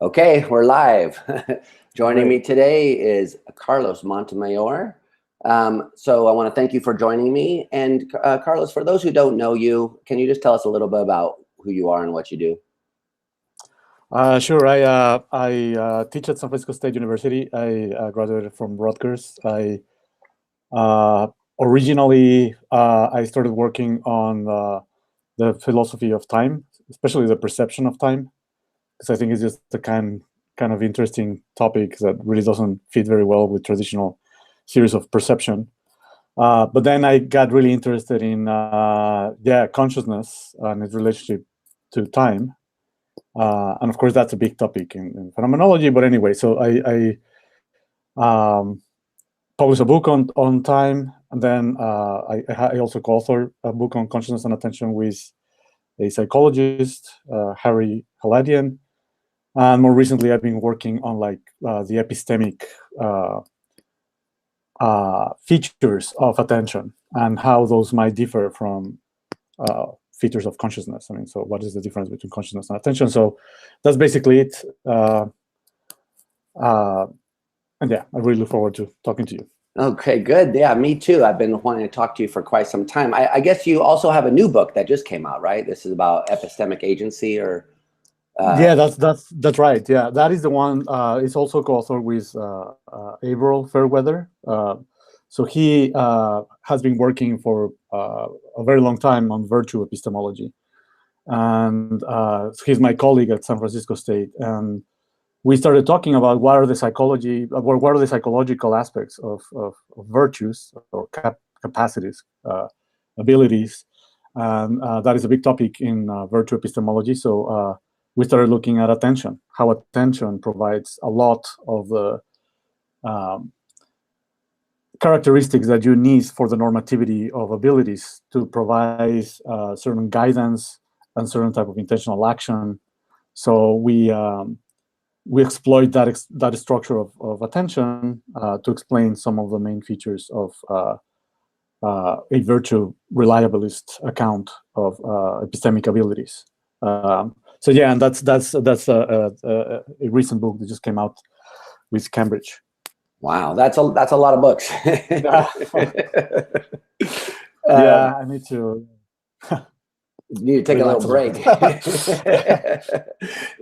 Okay, we're live. Joining me today is Carlos Montemayor. So I want to thank you for joining me. And Carlos, for those who don't know you, can you just tell us a little bit about who you are and what you do? Sure. I teach at San Francisco State University. I graduated from Rutgers. Originally I started working on the philosophy of time, especially the perception of time, because I think it's just the kind of interesting topic that really doesn't fit very well with traditional theories of perception. But then I got really interested in consciousness and its relationship to time. And of course, that's a big topic in phenomenology. But anyway, so I published a book on time, and then I also co-authored a book on consciousness and attention with a psychologist, Harry Haladian. And more recently, I've been working on the epistemic features of attention and how those might differ from features of consciousness. I mean, so what is the difference between consciousness and attention? So that's basically it. And yeah, I really look forward to talking to you. Okay, good. Yeah, me too. I've been wanting to talk to you for quite some time. I guess you also have a new book that just came out, right? This is about epistemic agency, or yeah, that's right. Yeah, that is the one. It's also co-authored with Averill Fairweather. So he has been working for a very long time on virtue epistemology, and he's my colleague at San Francisco State. And we started talking about what are the psychological aspects of virtues or capacities, abilities, and that is a big topic in virtue epistemology. So we started looking at attention, how attention provides a lot of the characteristics that you need for the normativity of abilities to provide certain guidance and certain type of intentional action. So we exploit that structure of attention to explain some of the main features of a virtue reliabilist account of epistemic abilities. So yeah, and that's a recent book that just came out with Cambridge. Wow, that's a lot of books. Yeah, I need to. You need to take a little break.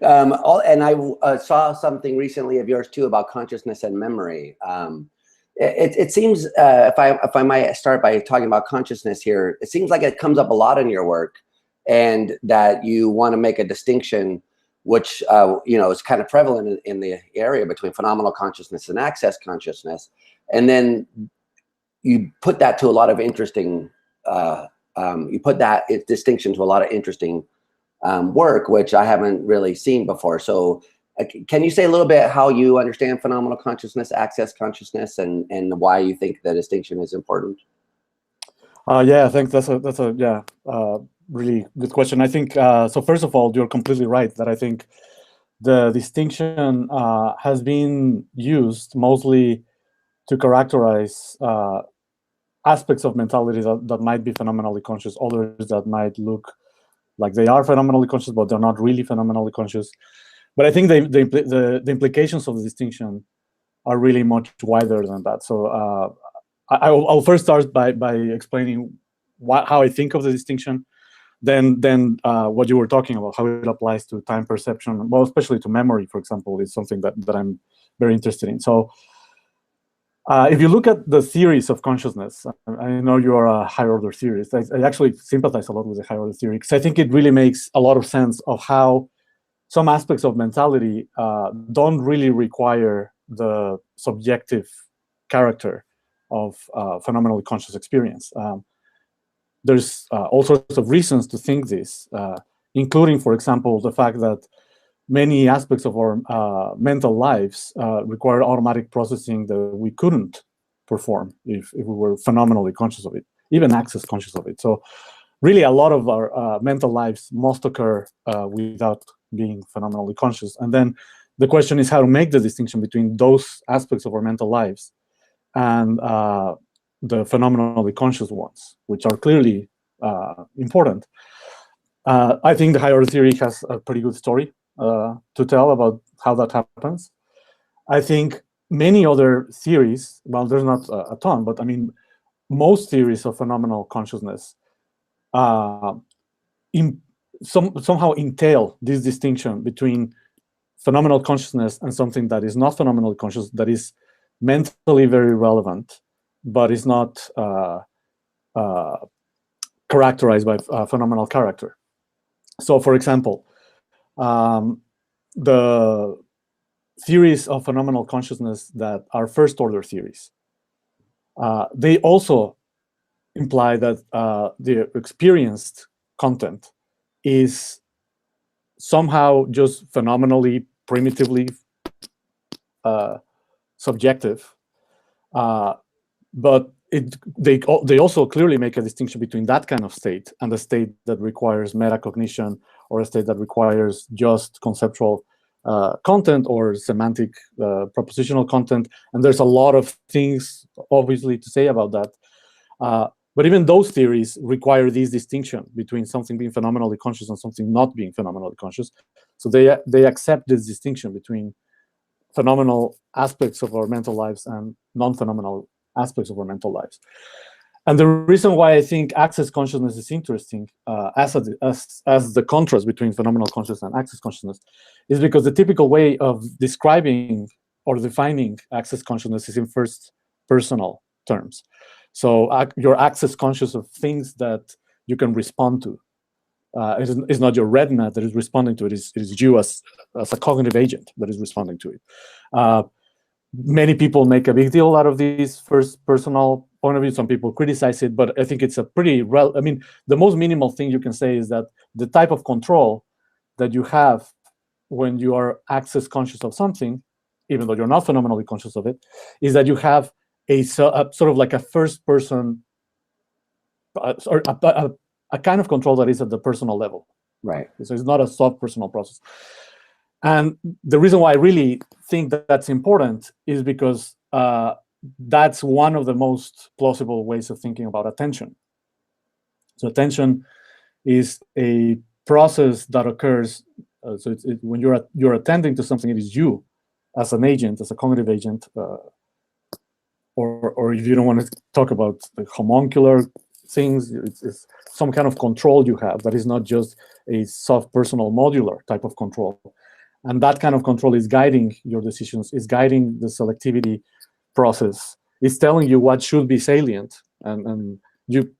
And I saw something recently of yours too about consciousness and memory. It seems, if I might start by talking about consciousness here, it seems like it comes up a lot in your work, and that you want to make a distinction, which is kind of prevalent in the area between phenomenal consciousness and access consciousness, and then you put that to a lot of interesting. You put that distinction to a lot of interesting work, which I haven't really seen before. So can you say a little bit how you understand phenomenal consciousness, access consciousness, and why you think the distinction is important? Yeah, I think that's a really good question. I think, so first of all, you're completely right that I think the distinction has been used mostly to characterize aspects of mentality that might be phenomenally conscious, others that might look like they are phenomenally conscious, but they're not really phenomenally conscious. But I think the implications of the distinction are really much wider than that. So I'll first start by explaining how I think of the distinction, then what you were talking about, how it applies to time perception, well, especially to memory, for example, is something that I'm very interested in. So if you look at the theories of consciousness, I know you are a higher order theorist. I actually sympathize a lot with the higher order theory, because I think it really makes a lot of sense of how some aspects of mentality don't really require the subjective character of phenomenally conscious experience. There's all sorts of reasons to think this, including, for example, the fact that many aspects of our mental lives require automatic processing that we couldn't perform if we were phenomenally conscious of it, even access conscious of it. So really, a lot of our mental lives must occur without being phenomenally conscious. And then the question is how to make the distinction between those aspects of our mental lives and the phenomenally conscious ones, which are clearly important. I think the higher order theory has a pretty good story to tell about how that happens. I think many other theories, well, there's not a ton, but I mean, most theories of phenomenal consciousness somehow entail this distinction between phenomenal consciousness and something that is not phenomenally conscious, that is mentally very relevant, but is not characterized by phenomenal character. So, for example, the theories of phenomenal consciousness that are first-order theories, they also imply that the experienced content is somehow just phenomenally, primitively subjective, but they also clearly make a distinction between that kind of state and the state that requires metacognition, or a state that requires just conceptual content or semantic propositional content. And there's a lot of things, obviously, to say about that. But even those theories require this distinction between something being phenomenally conscious and something not being phenomenally conscious. So they accept this distinction between phenomenal aspects of our mental lives and non-phenomenal aspects of our mental lives. And the reason why I think access consciousness is interesting as the contrast between phenomenal consciousness and access consciousness is because the typical way of describing or defining access consciousness is in first personal terms. So you're access conscious of things that you can respond to. It's not your retina that is responding to it. It is you as a cognitive agent that is responding to it. Many people make a big deal out of this first personal point of view. Some people criticize it, but I think it's a pretty I mean, the most minimal thing you can say is that the type of control that you have when you are access conscious of something, even though you're not phenomenally conscious of it, is that you have a sort of like a first person, or a kind of control that is at the personal level. Right. So it's not a soft personal process. And the reason why I really think that that's important is because that's one of the most plausible ways of thinking about attention. So attention is a process that occurs. So when you're attending to something, it is you as an agent, as a cognitive agent, or if you don't want to talk about the homuncular things, it's some kind of control you have that is not just a soft personal modular type of control. And that kind of control is guiding your decisions, is guiding the selectivity process, is telling you what should be salient. And you,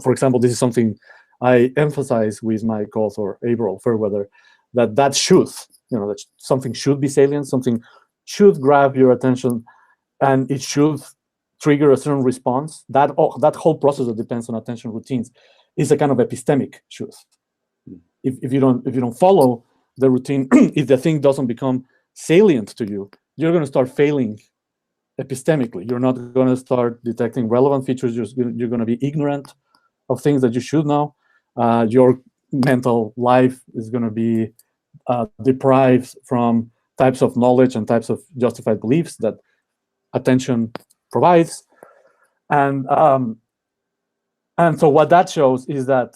for example, this is something I emphasize with my co-author, April Fairweather, that should, that something should be salient, something should grab your attention, and it should trigger a certain response. That whole process that depends on attention routines is a kind of epistemic truth. If you don't follow the routine, if the thing doesn't become salient to you, you're going to start failing epistemically. You're not going to start detecting relevant features. You're going to be ignorant of things that you should know. Your mental life is going to be deprived from types of knowledge and types of justified beliefs that attention provides. And so what that shows is that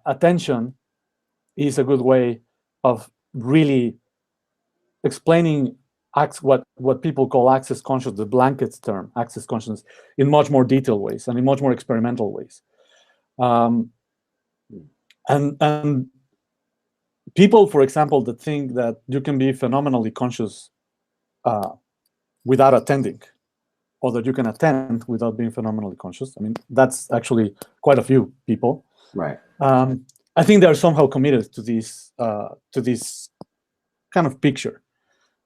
attention is a good way of really explaining what people call access consciousness, the blanket term, access consciousness, in much more detailed ways and in much more experimental ways. And people, for example, that think that you can be phenomenally conscious without attending, or that you can attend without being phenomenally conscious. I mean, that's actually quite a few people. Right. I think they're somehow committed to this kind of picture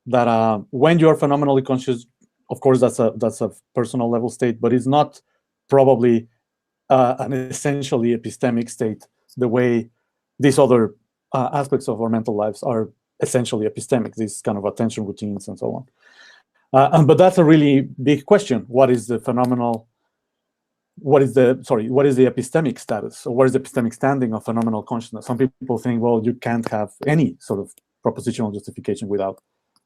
that when you're phenomenally conscious, of course, that's a personal level state, but it's not probably an essentially epistemic state the way these other aspects of our mental lives are essentially epistemic, these kind of attention routines and so on. But that's a really big question. What is the phenomenal? What is the epistemic status, or what is the epistemic standing of phenomenal consciousness? Some people think, well, you can't have any sort of propositional justification without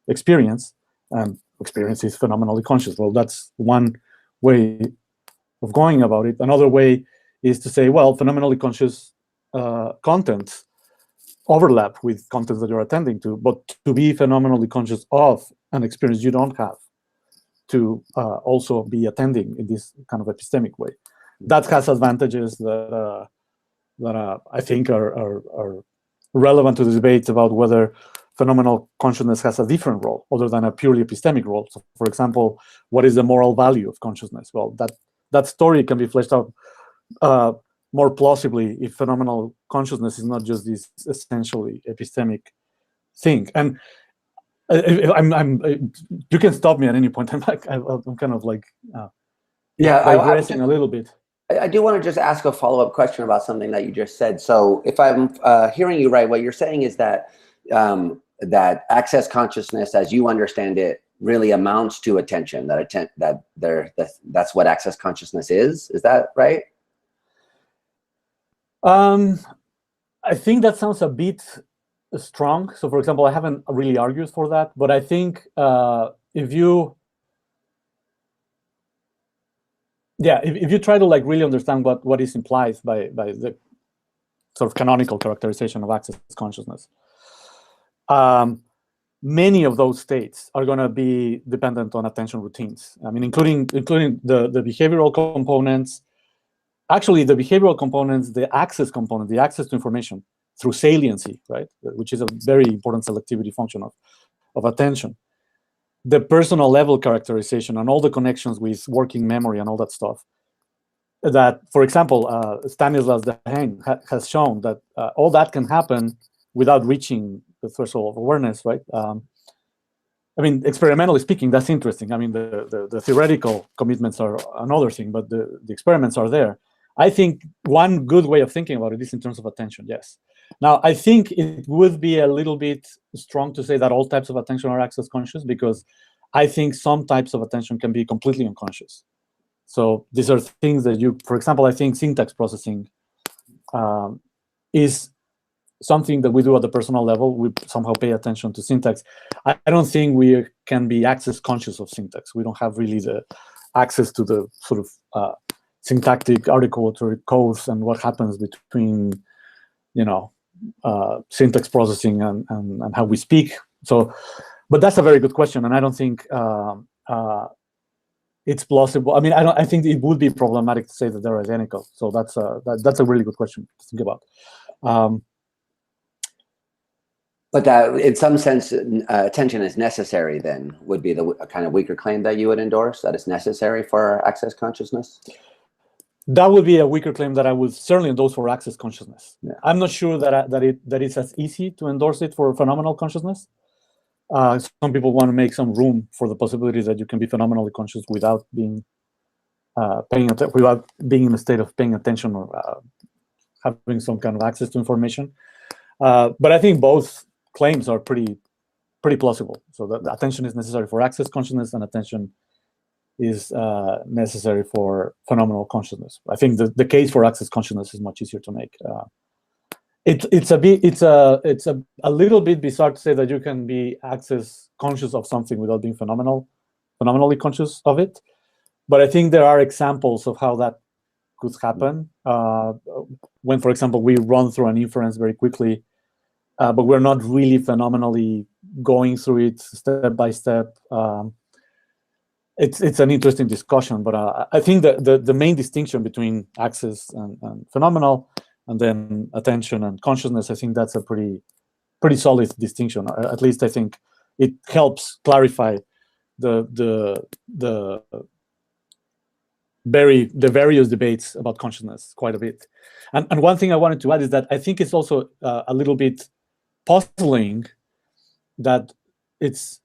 experience, and experience is phenomenally conscious. Well, that's one way of going about it. Another way is to say, well, phenomenally conscious content overlap with contents that you're attending to, but to be phenomenally conscious of an experience you don't have, to also be attending in this kind of epistemic way. That has advantages that I think are relevant to the debate about whether phenomenal consciousness has a different role other than a purely epistemic role. So, for example, what is the moral value of consciousness? Well, that story can be fleshed out more plausibly if phenomenal consciousness is not just this essentially epistemic thing. And you can stop me at any point. I'm kind of like digressing a little bit. I do want to just ask a follow-up question about something that you just said. So if I'm hearing you right, what you're saying is that that access consciousness, as you understand it, really amounts to attention. That's what access consciousness is. Is that right? I think that sounds a bit strong. So, for example, I haven't really argued for that, but I think if you try to like really understand what is implied by the sort of canonical characterization of access consciousness, many of those states are going to be dependent on attention routines. I mean, including the behavioral components. Actually, the behavioral components, the access component, the access to information through saliency, right, which is a very important selectivity function of attention. The personal level characterization and all the connections with working memory and all that stuff. That, for example, Stanislas Dehaene has shown that all that can happen without reaching the threshold of awareness, right? I mean, experimentally speaking, that's interesting. I mean, the theoretical commitments are another thing, but the experiments are there. I think one good way of thinking about it is in terms of attention, yes. Now, I think it would be a little bit strong to say that all types of attention are access conscious, because I think some types of attention can be completely unconscious. So these are things that you, for example, I think syntax processing is something that we do at the personal level. We somehow pay attention to syntax. I don't think we can be access conscious of syntax. We don't have really the access to the sort of syntactic articulatory codes and what happens between, syntax processing and how we speak. So, but that's a very good question, and I don't think it's plausible. I mean, I think it would be problematic to say that they're identical. So that's a really good question to think about. But that, in some sense, attention is necessary. Then would be the kind of weaker claim that you would endorse, that it's necessary for access consciousness. That would be a weaker claim that I would certainly endorse for access consciousness. Yeah. I'm not sure that it's as easy to endorse it for phenomenal consciousness. Some people want to make some room for the possibility that you can be phenomenally conscious without being without being in a state of paying attention or having some kind of access to information. But I think both claims are pretty plausible. So that attention is necessary for access consciousness, and attention is necessary for phenomenal consciousness. I think the case for access consciousness is much easier to make. It's a little bit bizarre to say that you can be access conscious of something without being phenomenally conscious of it. But I think there are examples of how that could happen. When, for example, we run through an inference very quickly, but we're not really phenomenally going through it step by step. It's an interesting discussion, but I think that the main distinction between access and phenomenal, and then attention and consciousness, I think that's a pretty solid distinction. At least I think it helps clarify the various debates about consciousness quite a bit. And one thing I wanted to add is that I think it's also a little bit puzzling that it's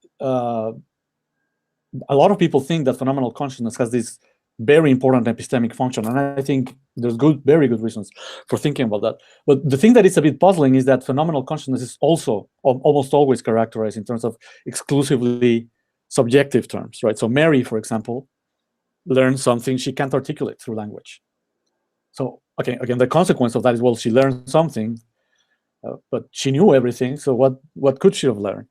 a lot of people think that phenomenal consciousness has this very important epistemic function, and I think there's very good reasons for thinking about that. But the thing that is a bit puzzling is that phenomenal consciousness is also almost always characterized in terms of exclusively subjective terms, right? So Mary, for example, learned something she can't articulate through language. So again, the consequence of that is, well, she learned something, but she knew everything. So what could she have learned?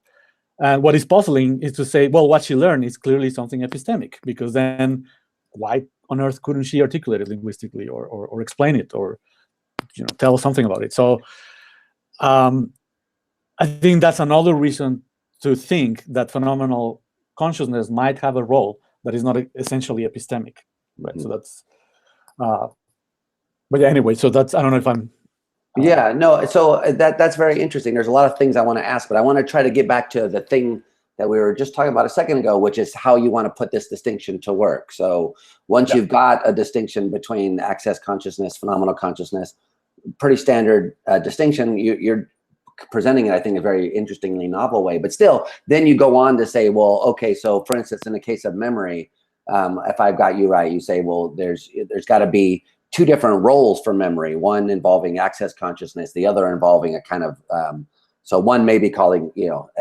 And what is puzzling is to say, well, what she learned is clearly something epistemic, because then why on earth couldn't she articulate it linguistically or explain it or tell us something about it? So I think that's another reason to think that phenomenal consciousness might have a role that is not essentially epistemic, right? So that's, but yeah, anyway, so that's, I don't know if I'm. Yeah, no, so that's very interesting. There's a lot of things I want to ask, but I want to try to get back to the thing that we were just talking about a second ago, which is how you want to put this distinction to work. So once you've got a distinction between access consciousness, phenomenal consciousness, pretty standard distinction, you're presenting it, I think, in a very interestingly novel way. But still, then you go on to say, well, okay, so for instance, in the case of memory, if I've got you right, you say, well, there's got to be two different roles for memory, one involving access consciousness, the other involving a kind of, so one may be calling,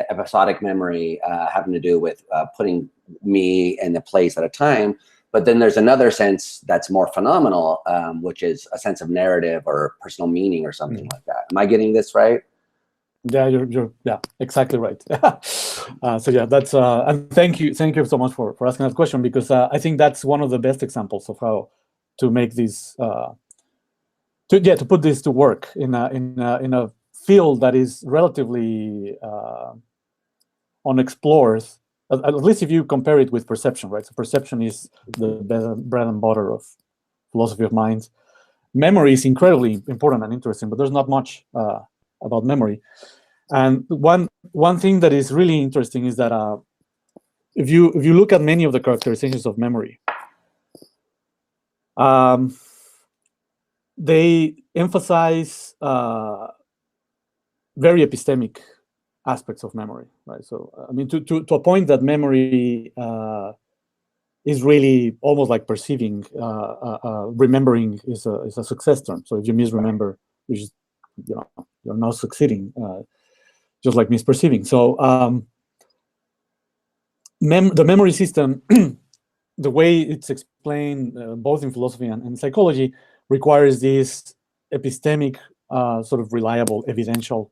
episodic memory, having to do with putting me in a place at a time. But then there's another sense that's more phenomenal, which is a sense of narrative or personal meaning or something like that. Am I getting this right? Yeah, you're exactly right. So yeah, that's and thank you so much for asking that question, because I think that's one of the best examples of how to make this to put this to work in a field that is relatively unexplored, at least if you compare it with perception, right? So perception is the bread and butter of philosophy of mind. Memory is incredibly important and interesting, but there's not much about memory. And one thing that is really interesting is that if you look at many of the characterizations of memory, they emphasize very epistemic aspects of memory, right? So I mean, to a point that memory is really almost like perceiving. Remembering is a success term. So if you misremember, which is, you're not succeeding, just like misperceiving. So the memory system, the way it's explained both in philosophy and psychology, requires these epistemic, sort of reliable, evidential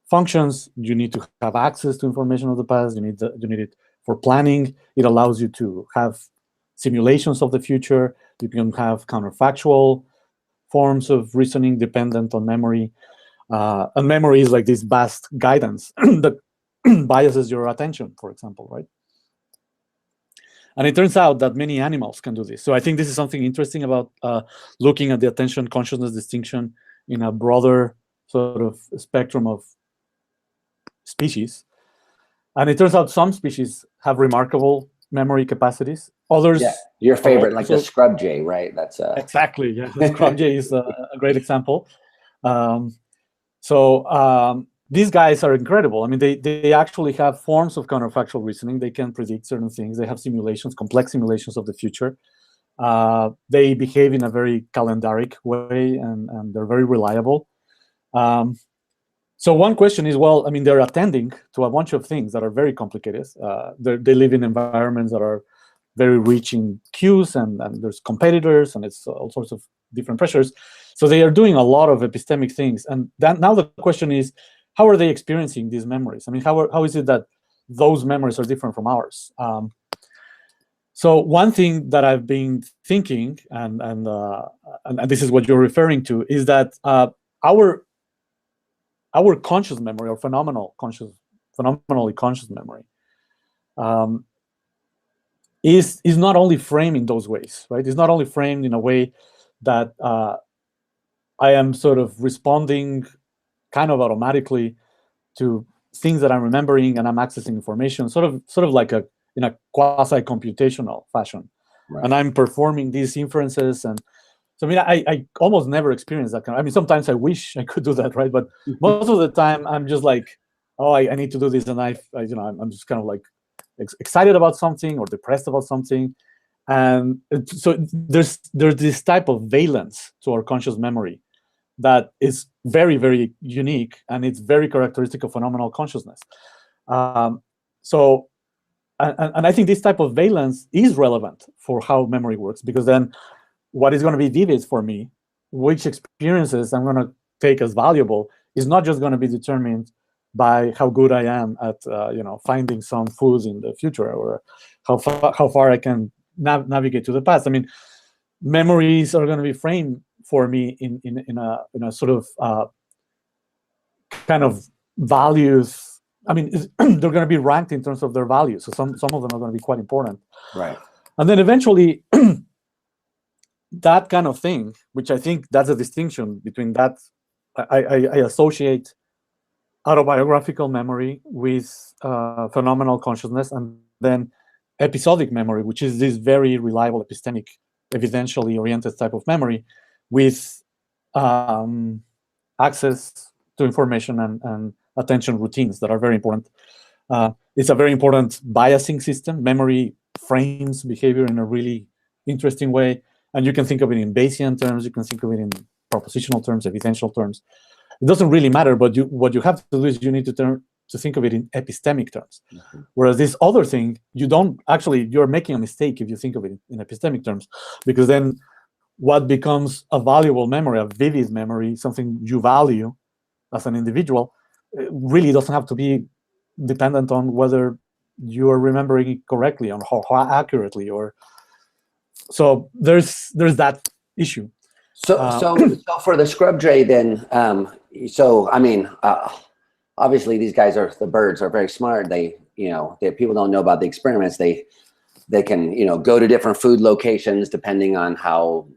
functions. You need to have access to information of the past. You need it for planning. It allows you to have simulations of the future. You can have counterfactual forms of reasoning dependent on memory. And memory is like this vast guidance that biases your attention, for example, right? And it turns out that many animals can do this. So I think this is something interesting about looking at the attention consciousness distinction in a broader sort of spectrum of species. And it turns out some species have remarkable memory capacities. Others, yeah, your favorite, like the scrub jay, right? That's exactly, yeah. The scrub jay is a great example. These guys are incredible. I mean, they actually have forms of counterfactual reasoning. They can predict certain things. They have simulations, complex simulations of the future. They behave in a very calendaric way, and they're very reliable. So one question is, well, I mean, they're attending to a bunch of things that are very complicated. They live in environments that are very rich in cues, and there's competitors, and it's all sorts of different pressures. So they are doing a lot of epistemic things. And now the question is, how are they experiencing these memories? I mean, how is it that those memories are different from ours? So one thing that I've been thinking, and this is what you're referring to, is that our conscious memory, or phenomenally conscious memory, is not only framed in those ways, right? It's not only framed in a way that I am sort of responding kind of automatically to things that I'm remembering, and I'm accessing information, sort of like in a quasi-computational fashion. Right. And I'm performing these inferences. And so, I mean, I almost never experience that kind of, I mean, sometimes I wish I could do that, right? But most of the time I'm just like, oh, I need to do this. And I'm just kind of like excited about something or depressed about something. And so there's this type of valence to our conscious memory that is very, very unique, and it's very characteristic of phenomenal consciousness. And I think this type of valence is relevant for how memory works, because then what is going to be vivid for me, which experiences I'm going to take as valuable, is not just going to be determined by how good I am at finding some foods in the future, or how far I can navigate to the past. I mean, memories are going to be framed for me in a sort of kind of values, I mean, they're going to be ranked in terms of their values. So some of them are going to be quite important. Right. And then eventually, that kind of thing, which I think that's a distinction between that, I associate autobiographical memory with phenomenal consciousness, and then episodic memory, which is this very reliable epistemic, evidentially oriented type of memory with access to information and attention routines that are very important. It's a very important biasing system. Memory frames behavior in a really interesting way. And you can think of it in Bayesian terms, you can think of it in propositional terms, evidential terms. It doesn't really matter, but what you have to do is you need to think of it in epistemic terms. Mm-hmm. Whereas this other thing, you're making a mistake if you think of it in epistemic terms, because then what becomes a valuable memory, a vivid memory, something you value as an individual, really doesn't have to be dependent on whether you are remembering it correctly, on how accurately, or so there's that issue. So for the scrub jay, then, I mean, obviously these guys the birds are very smart. People don't know about the experiments. They can, go to different food locations depending on how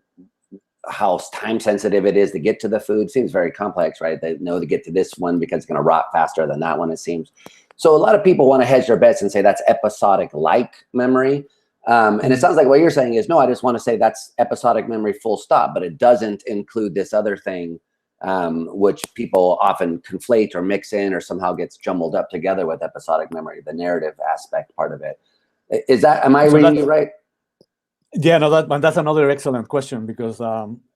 time sensitive it is to get to the food. Seems very complex, right? They know to get to this one because it's going to rot faster than that one, it seems. So a lot of people want to hedge their bets and say that's episodic like memory. And it sounds like what you're saying is, no, I just want to say that's episodic memory full stop, but it doesn't include this other thing, which people often conflate or mix in or somehow gets jumbled up together with episodic memory, the narrative aspect part of it. Am I reading you right? Yeah, no, that's another excellent question, because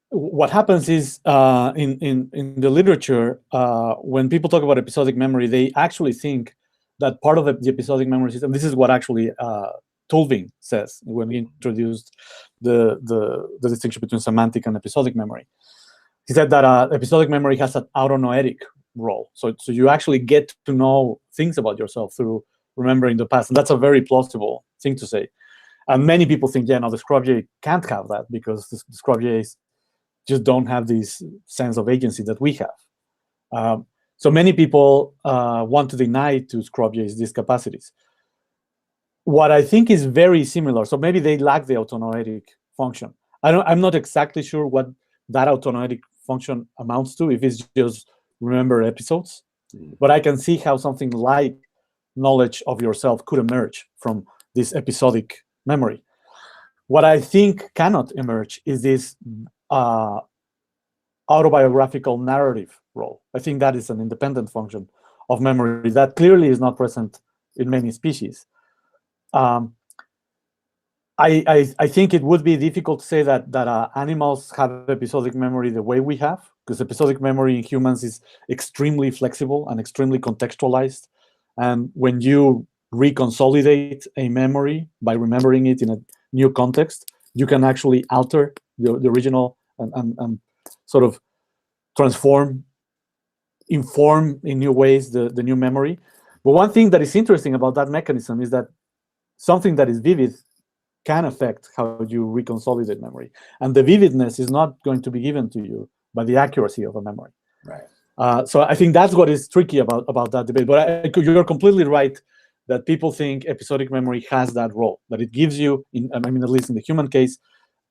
what happens is in the literature, when people talk about episodic memory, they actually think that part of the episodic memory system, this is what actually Tulving says when he introduced the distinction between semantic and episodic memory. He said that episodic memory has an autonoetic role. So you actually get to know things about yourself through remembering the past. And that's a very plausible thing to say. And many people think, yeah, no, the scrub jay can't have that because the scrub jays just don't have this sense of agency that we have. So many people want to deny to scrub jays these capacities. What I think is very similar, so maybe they lack the autonoetic function. I'm not exactly sure what that autonoetic function amounts to, if it's just remember episodes, but I can see how something like knowledge of yourself could emerge from this episodic memory. What I think cannot emerge is this autobiographical narrative role. I think that is an independent function of memory that clearly is not present in many species. I think it would be difficult to say that animals have episodic memory the way we have, because episodic memory in humans is extremely flexible and extremely contextualized. And when you reconsolidate a memory by remembering it in a new context, you can actually alter the original and sort of inform in new ways the new memory. But one thing that is interesting about that mechanism is that something that is vivid can affect how you reconsolidate memory. And the vividness is not going to be given to you by the accuracy of a memory. Right. So I think that's what is tricky about that debate. But you're completely right that people think episodic memory has that role, that it gives you, at least in the human case,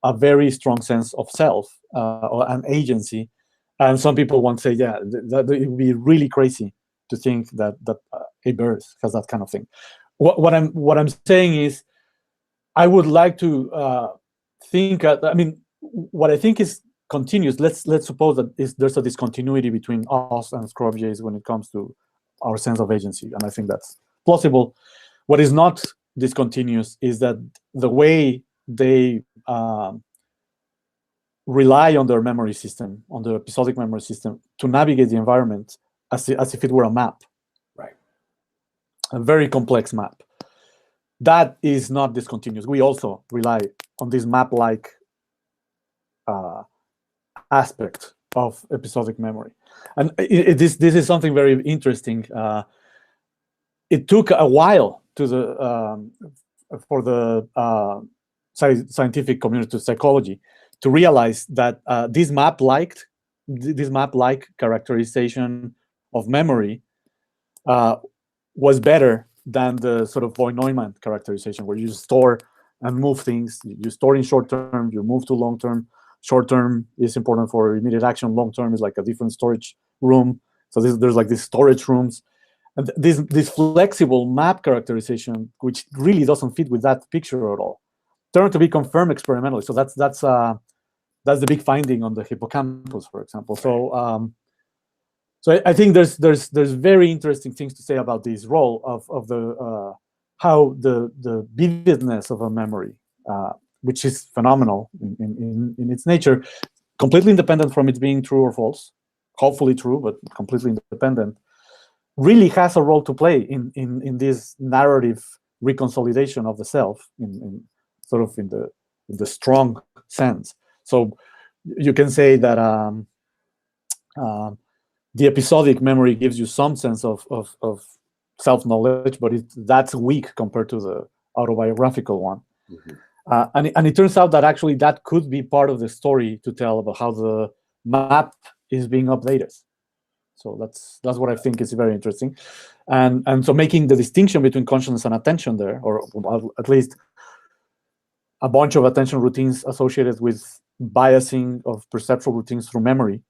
a very strong sense of self or an agency. And some people want to say, yeah, that it would be really crazy to think that a bird has that kind of thing. What I'm saying is, I would like to think. What I think is continuous. Let's suppose that there's a discontinuity between us and scrub jays when it comes to our sense of agency, and I think that's plausible. What is not discontinuous is that the way they rely on their memory system, on the episodic memory system, to navigate the environment as if it were a map. Right. A very complex map. That is not discontinuous. We also rely on this map-like aspect of episodic memory. And this is something very interesting. It took a while for the scientific community, psychology, to realize that this map-like characterization of memory was better than the sort of von Neumann characterization, where you store and move things. You store in short term, you move to long term. Short term is important for immediate action. Long term is like a different storage room. So there's like these storage rooms. And this flexible map characterization, which really doesn't fit with that picture at all, turned to be confirmed experimentally. So that's the big finding on the hippocampus, for example. So I think there's very interesting things to say about this role of the how the vividness of a memory, which is phenomenal in its nature, completely independent from it being true or false, hopefully true, but completely independent, really has a role to play in this narrative reconsolidation of the self, in sort of in the strong sense. So you can say that the episodic memory gives you some sense of self-knowledge, but that's weak compared to the autobiographical one. Mm-hmm. And it turns out that actually that could be part of the story to tell about how the map is being updated. So that's what I think is very interesting. And so making the distinction between consciousness and attention there, or at least a bunch of attention routines associated with biasing of perceptual routines through memory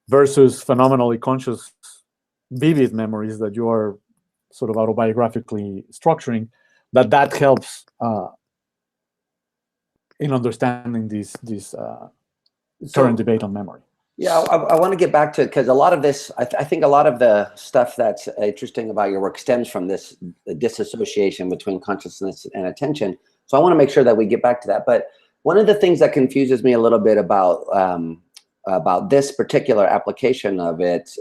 versus phenomenally conscious, vivid memories that you are sort of autobiographically structuring, that helps in understanding this current debate on memory. Yeah, I want to get back to, because a lot of this, I think a lot of the stuff that's interesting about your work stems from this disassociation between consciousness and attention. So I want to make sure that we get back to that. But one of the things that confuses me a little bit about this particular application of it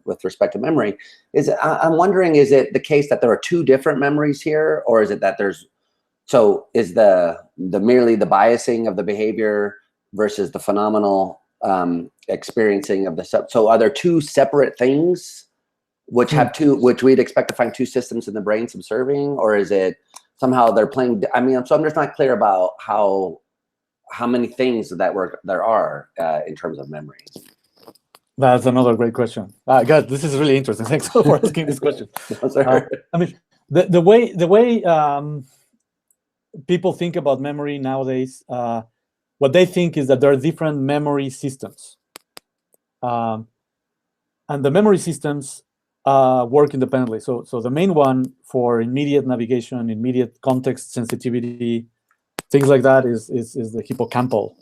with respect to memory is I'm wondering, is it the case that there are two different memories here, or is it that is the merely the biasing of the behavior versus the phenomenal experiencing of the so are there two separate things which we'd expect to find two systems in the brain subserving, or is it somehow they're playing? I mean, so I'm just not clear about how many things there are in terms of memory. That's another great question. God, this is really interesting. Thanks for asking this question. I mean, the way people think about memory nowadays, what they think is that there are different memory systems, and the memory systems work independently. So the main one for immediate navigation, immediate context sensitivity, things like that is the hippocampal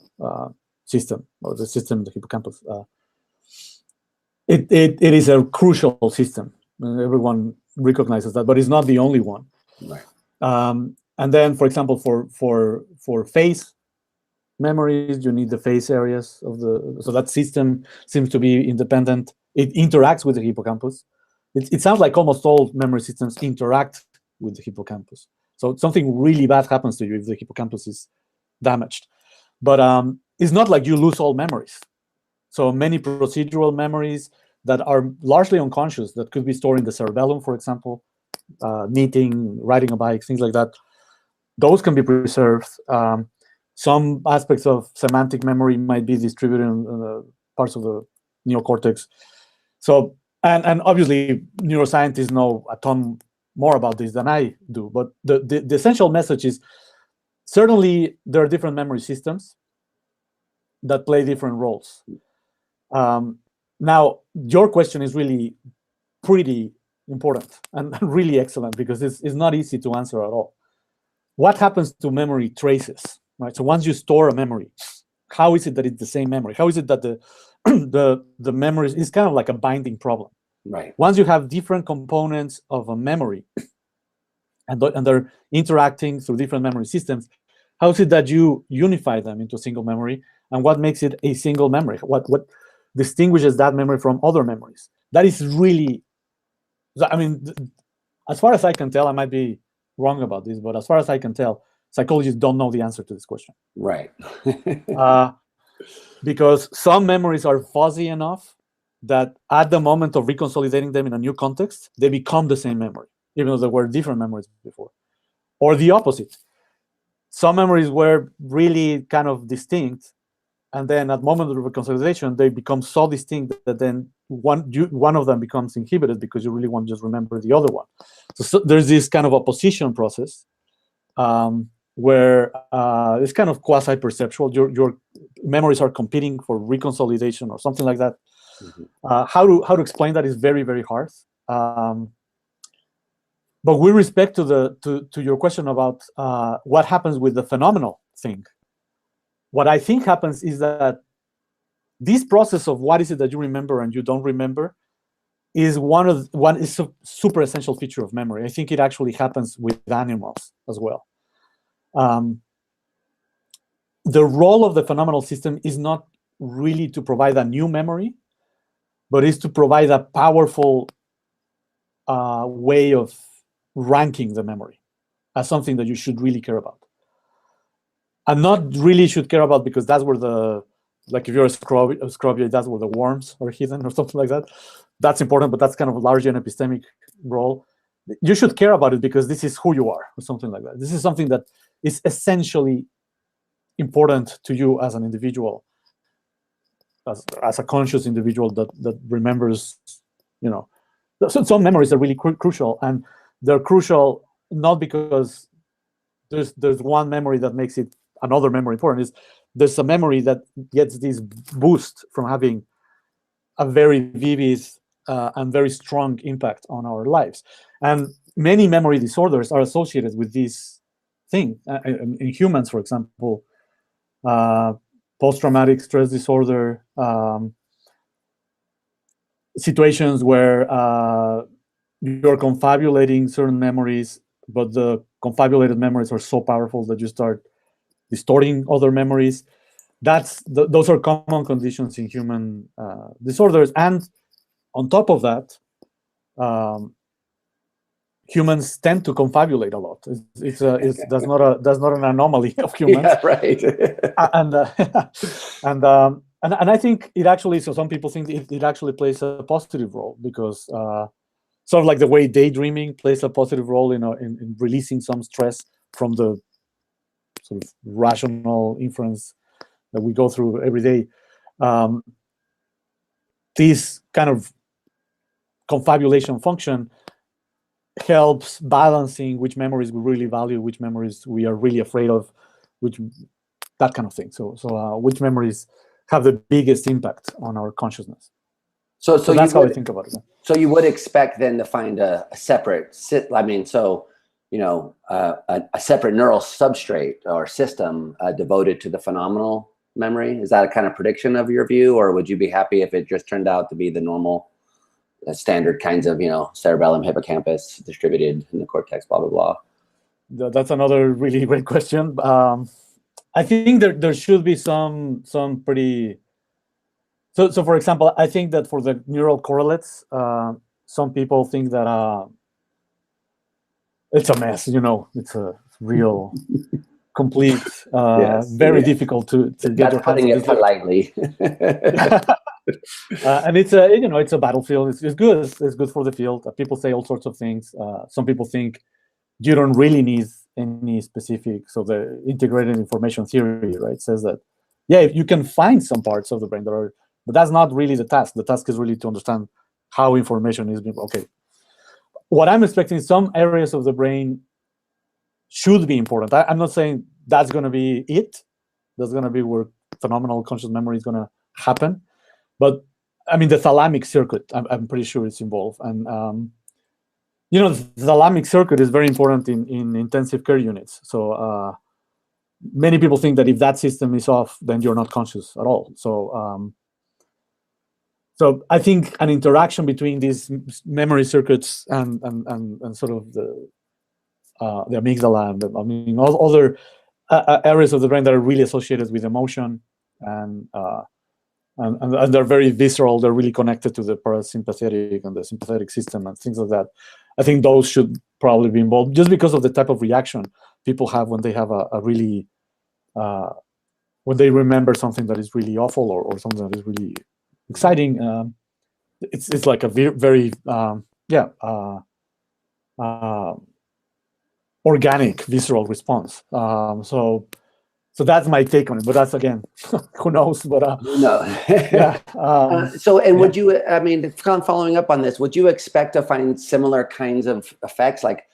system, or the system of the hippocampus. It is a crucial system. Everyone recognizes that, but it's not the only one. Right. And then, for example, for face memories, you need the face areas so that system seems to be independent. It interacts with the hippocampus. It sounds like almost all memory systems interact with the hippocampus. So something really bad happens to you if the hippocampus is damaged. But it's not like you lose all memories. So many procedural memories that are largely unconscious, that could be stored in the cerebellum, for example, knitting, riding a bike, things like that, those can be preserved. Some aspects of semantic memory might be distributed in parts of the neocortex. So, and obviously, neuroscientists know a ton more about this than I do, but the essential message is certainly there are different memory systems that play different roles. Now, your question is really pretty important and really excellent, because it's not easy to answer at all. What happens to memory traces, right? So once you store a memory, how is it that it's the same memory? How is it that the memory is kind of like a binding problem? Right. Once you have different components of a memory and they're interacting through different memory systems, how is it that you unify them into a single memory? And what makes it a single memory? What distinguishes that memory from other memories? That is really, I mean, as far as I can tell, I might be wrong about this, but as far as I can tell, psychologists don't know the answer to this question. Right. Because some memories are fuzzy enough that at the moment of reconsolidating them in a new context, they become the same memory, even though there were different memories before. Or the opposite. Some memories were really kind of distinct, and then at the moment of reconsolidation, they become so distinct that then one of them becomes inhibited because you really want to just remember the other one. So there's this kind of opposition process where it's kind of quasi-perceptual. Your memories are competing for reconsolidation or something like that. How to explain that is very, very hard. But with respect to your question about what happens with the phenomenal thing, what I think happens is that this process of what is it that you remember and you don't remember is one is a super essential feature of memory. I think it actually happens with animals as well. The role of the phenomenal system is not really to provide a new memory, but is to provide a powerful way of ranking the memory as something that you should really care about. And not really should care about because that's where like if you're a scrubby, that's where the worms are hidden or something like that. That's important, but that's kind of largely an epistemic role. You should care about it because this is who you are or something like that. This is something that is essentially important to you as an individual, as a conscious individual that remembers, some memories are really crucial, and they're crucial not because there's one memory that makes it another memory important. There's a memory that gets this boost from having a very vivid and very strong impact on our lives. And many memory disorders are associated with this thing. In humans, for example, post-traumatic stress disorder, situations where you're confabulating certain memories, but the confabulated memories are so powerful that you start distorting other memories. Those are common conditions in human disorders. And on top of that, humans tend to confabulate a lot. That's not an anomaly of humans. Yeah, right. and I think it actually. So some people think it actually plays a positive role because sort of like the way daydreaming plays a positive role in releasing some stress from the sort of rational inference that we go through every day. This kind of confabulation function helps balancing which memories we really value, which memories we are really afraid of, that kind of thing. So which memories have the biggest impact on our consciousness. So that's how I think about it. So you would expect then to find a separate, a separate neural substrate or system devoted to the phenomenal memory. Is that a kind of prediction of your view, or would you be happy if it just turned out to be the normal standard kinds of, cerebellum, hippocampus, distributed in the cortex, blah, blah, blah? That's another really great question. I think there should be some pretty... So for example, I think that for the neural correlates, some people think that it's a mess, it's a real... complete, very difficult to get your putting it politely. And it's a battlefield. It's good. It's good for the field. People say all sorts of things. Some people think you don't really need any specific. So the integrated information theory, right, says that you can find some parts of the brain that are, but that's not really the task. The task is really to understand how information is being. Okay, what I'm expecting is some areas of the brain should be important. I'm not saying that's going to be it. That's going to be where phenomenal conscious memory is going to happen. But I mean, the thalamic circuit, I'm pretty sure it's involved. And, the thalamic circuit is very important in intensive care units. So many people think that if that system is off, then you're not conscious at all. So I think an interaction between these memory circuits and sort of the amygdala and all other areas of the brain that are really associated with emotion and they're very visceral. They're really connected to the parasympathetic and the sympathetic system and things like that. I think those should probably be involved just because of the type of reaction people have when they have a really when they remember something that is really awful or something that is really exciting. It's like a very organic visceral response. So So that's my take on it. But that's, again, who knows? But no. yeah. So, and would you? I mean, following up on this, would you expect to find similar kinds of effects? Like,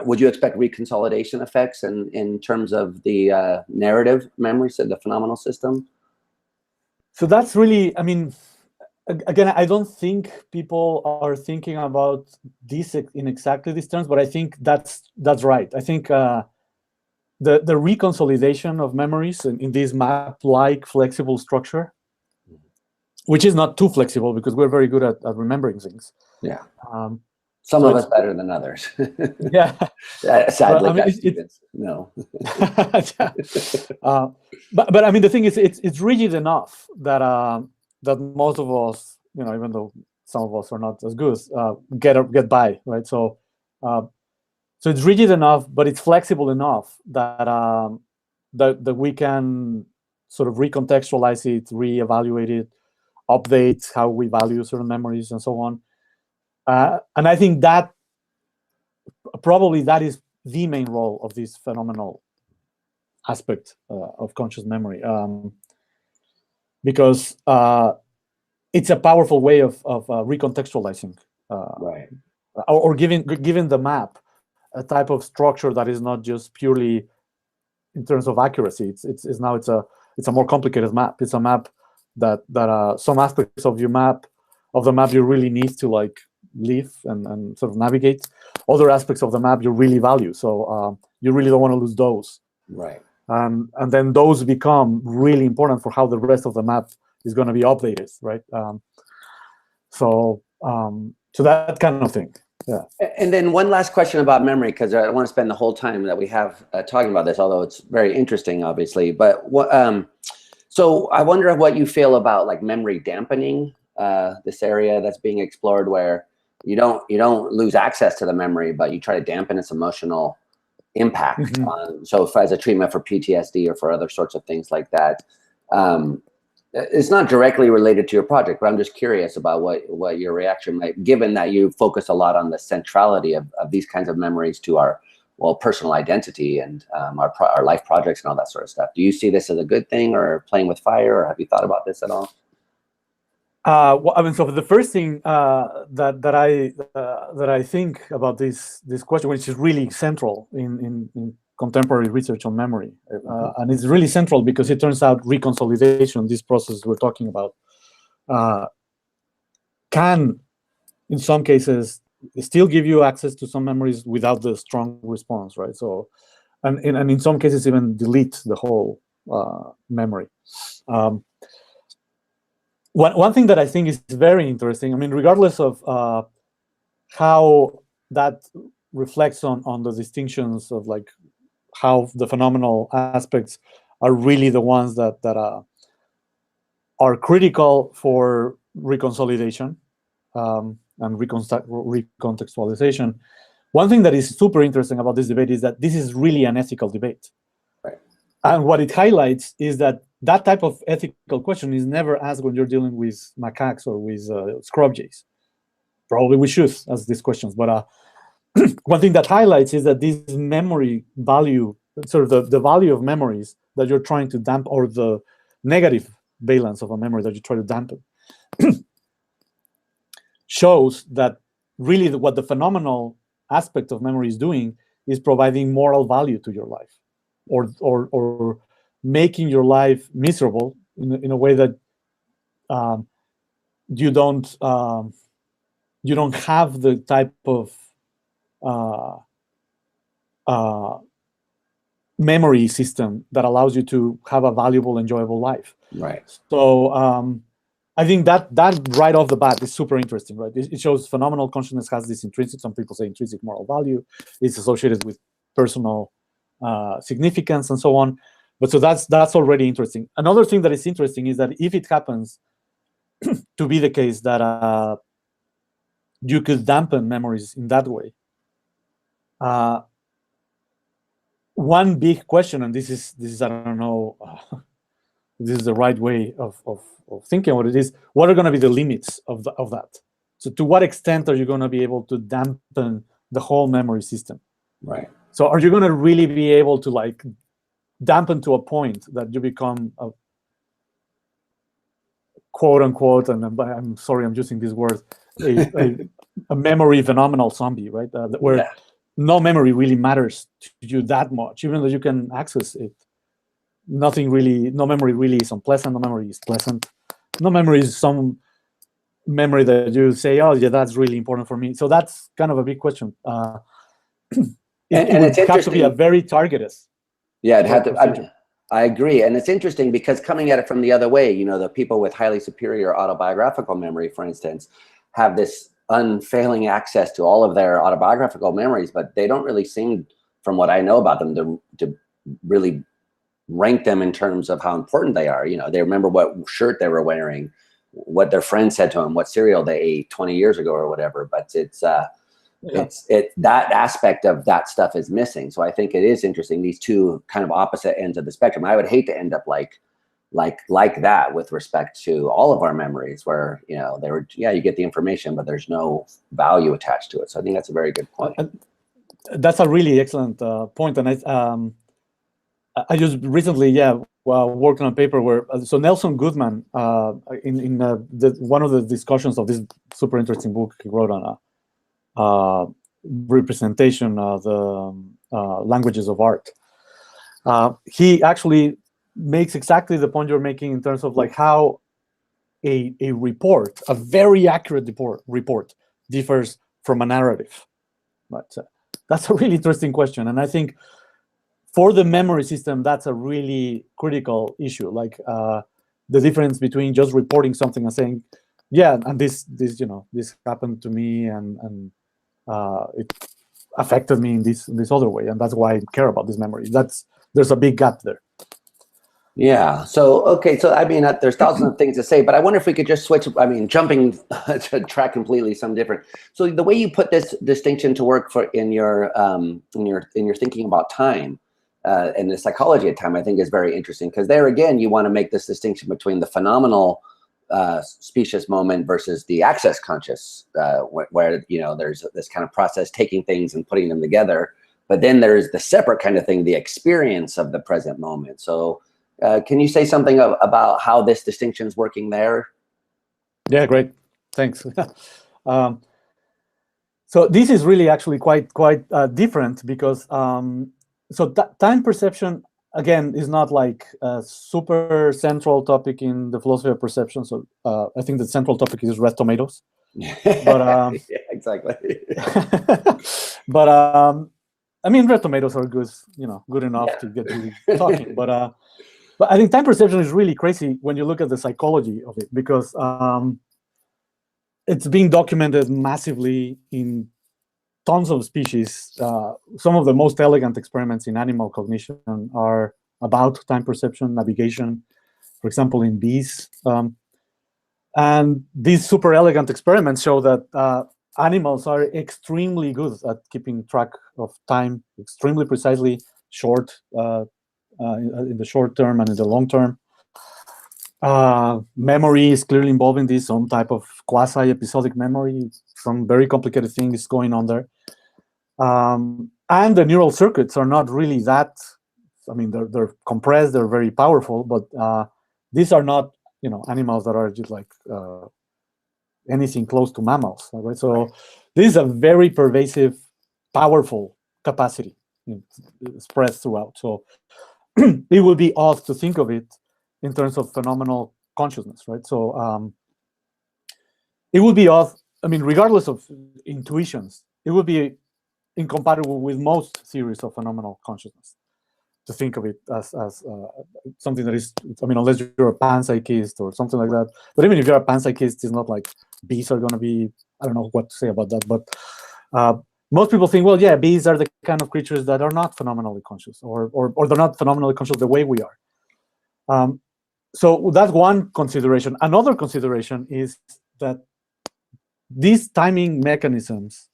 would you expect reconsolidation effects in terms of the narrative memory, so the phenomenal system? So that's really, I mean, again, I don't think people are thinking about this in exactly these terms, but I think that's right. I think the reconsolidation of memories in this map-like flexible structure, which is not too flexible because we're very good at remembering things. Yeah. Some of us better than others. Yeah. Sadly, I mean, no. But I mean, the thing is, it's rigid enough that that most of us, even though some of us are not as good, get by, right? So it's rigid enough, but it's flexible enough that that we can sort of recontextualize it, reevaluate it, update how we value certain memories, and so on. And I think that probably that is the main role of this phenomenal aspect of conscious memory, because it's a powerful way of recontextualizing, right, or giving the map a type of structure that is not just purely in terms of accuracy. It's a more complicated map. It's a map that some aspects of the map you really need to like live and sort of navigate. Other aspects of the map you really value, so you really don't want to lose those. Right. And then those become really important for how the rest of the map is going to be updated, right? So that kind of thing. Yeah. And then one last question about memory, because I don't want to spend the whole time that we have talking about this, although it's very interesting, obviously. But what? So I wonder what you feel about like memory dampening, this area that's being explored, where you don't lose access to the memory, but you try to dampen its emotional impact. Mm-hmm. So as a treatment for PTSD or for other sorts of things like that. It's not directly related to your project, but I'm just curious about what your reaction might, given that you focus a lot on the centrality of these kinds of memories to our personal identity and our life projects and all that sort of stuff. Do you see this as a good thing, or playing with fire, or have you thought about this at all? Well, I mean, so the first thing that I think about this question, which is really central in contemporary research on memory, and it's really central because it turns out reconsolidation, this process we're talking about, can, in some cases, still give you access to some memories without the strong response, right? So, and in some cases, even delete the whole memory. One thing that I think is very interesting, I mean, regardless of how that reflects on the distinctions of like how the phenomenal aspects are really the ones that are critical for reconsolidation and recontextualization. One thing that is super interesting about this debate is that this is really an ethical debate. Right. And what it highlights is that type of ethical question is never asked when you're dealing with macaques or with scrub jays. Probably we should ask these questions, but one thing that highlights is that this memory value, sort of the value of memories that you're trying to dampen, or the negative valence of a memory that you try to dampen, shows that really what the phenomenal aspect of memory is doing is providing moral value to your life, or making your life miserable in a way that you don't have the type of memory system that allows you to have a valuable, enjoyable life. Right. So I think that right off the bat is super interesting, right? It shows phenomenal consciousness has this intrinsic, some people say intrinsic moral value. It's associated with personal significance and so on. But so that's already interesting. Another thing that is interesting is that if it happens to be the case that you could dampen memories in that way, one big question, and this is I don't know, this is the right way of thinking what it is. What are going to be the limits of that? So to what extent are you going to be able to dampen the whole memory system? Right. So are you going to really be able to like dampen to a point that you become a quote unquote, and I'm sorry, I'm using this word, a memory phenomenal zombie, right? Where no memory really matters to you that much, even though you can access it. No memory really is unpleasant. No memory is pleasant. No memory is some memory that you say, oh yeah, that's really important for me. So that's kind of a big question. It would have to be a very targeted. Yeah, it had to. I agree, and it's interesting because coming at it from the other way, you know, the people with highly superior autobiographical memory, for instance, have this unfailing access to all of their autobiographical memories, but they don't really seem, from what I know about them, to really rank them in terms of how important they are. You know, they remember what shirt they were wearing, what their friend said to them, what cereal they ate 20 years ago or whatever. But it's that aspect of that stuff is missing. So I think it is interesting, these two kind of opposite ends of the spectrum. I would hate to end up like that with respect to all of our memories, where, you know, you get the information, but there's no value attached to it. So I think that's a very good point. That's a really excellent point. And I just recently, worked on a paper where, so Nelson Goodman, in one of the discussions of this super interesting book he wrote on representation of the languages of art, he actually makes exactly the point you're making in terms of like how a report, a very accurate report differs from a narrative. But that's a really interesting question, and I think for the memory system, that's a really critical issue. Like the difference between just reporting something and saying, yeah, and this happened to me, and it affected me in this other way, and that's why I care about this memory. There's a big gap there. Yeah. So okay. So I mean, there's thousands of things to say, but I wonder if we could just switch. I mean, jumping to track completely, some different. So the way you put this distinction to work in your thinking about time and the psychology of time, I think is very interesting, because there again, you want to make this distinction between the phenomenal specious moment versus the access conscious, where you know there's this kind of process taking things and putting them together, but then there's the separate kind of thing, the experience of the present moment. So can you say something about how this distinction is working there? Yeah, great, thanks. So this is really actually quite different, because so time perception, again, is not like a super central topic in the philosophy of perception. So I think the central topic is red tomatoes. But yeah, exactly. But I mean, red tomatoes are good, good enough to get really talking. But I think time perception is really crazy when you look at the psychology of it, because it's being documented massively in tons of species. Some of the most elegant experiments in animal cognition are about time perception, navigation, for example, in bees. And these super elegant experiments show that animals are extremely good at keeping track of time, extremely precisely, in the short term and in the long term. Memory is clearly involved in this, some type of quasi-episodic memory, some very complicated things going on there. And the neural circuits are not really that, I mean, they're compressed, they're very powerful, but these are not, animals that are just like anything close to mammals, right? So this is a very pervasive, powerful capacity spread throughout. So it would be odd to think of it in terms of phenomenal consciousness, right? So it would be odd, I mean, regardless of intuitions, it would be incompatible with most theories of phenomenal consciousness to think of it as something that is, I mean, unless you're a panpsychist or something like that. But even if you're a panpsychist, it's not like bees are going to be, I don't know what to say about that. But most people think, well, yeah, bees are the kind of creatures that are not phenomenally conscious, or they're not phenomenally conscious the way we are. So that's one consideration. Another consideration is that these timing mechanisms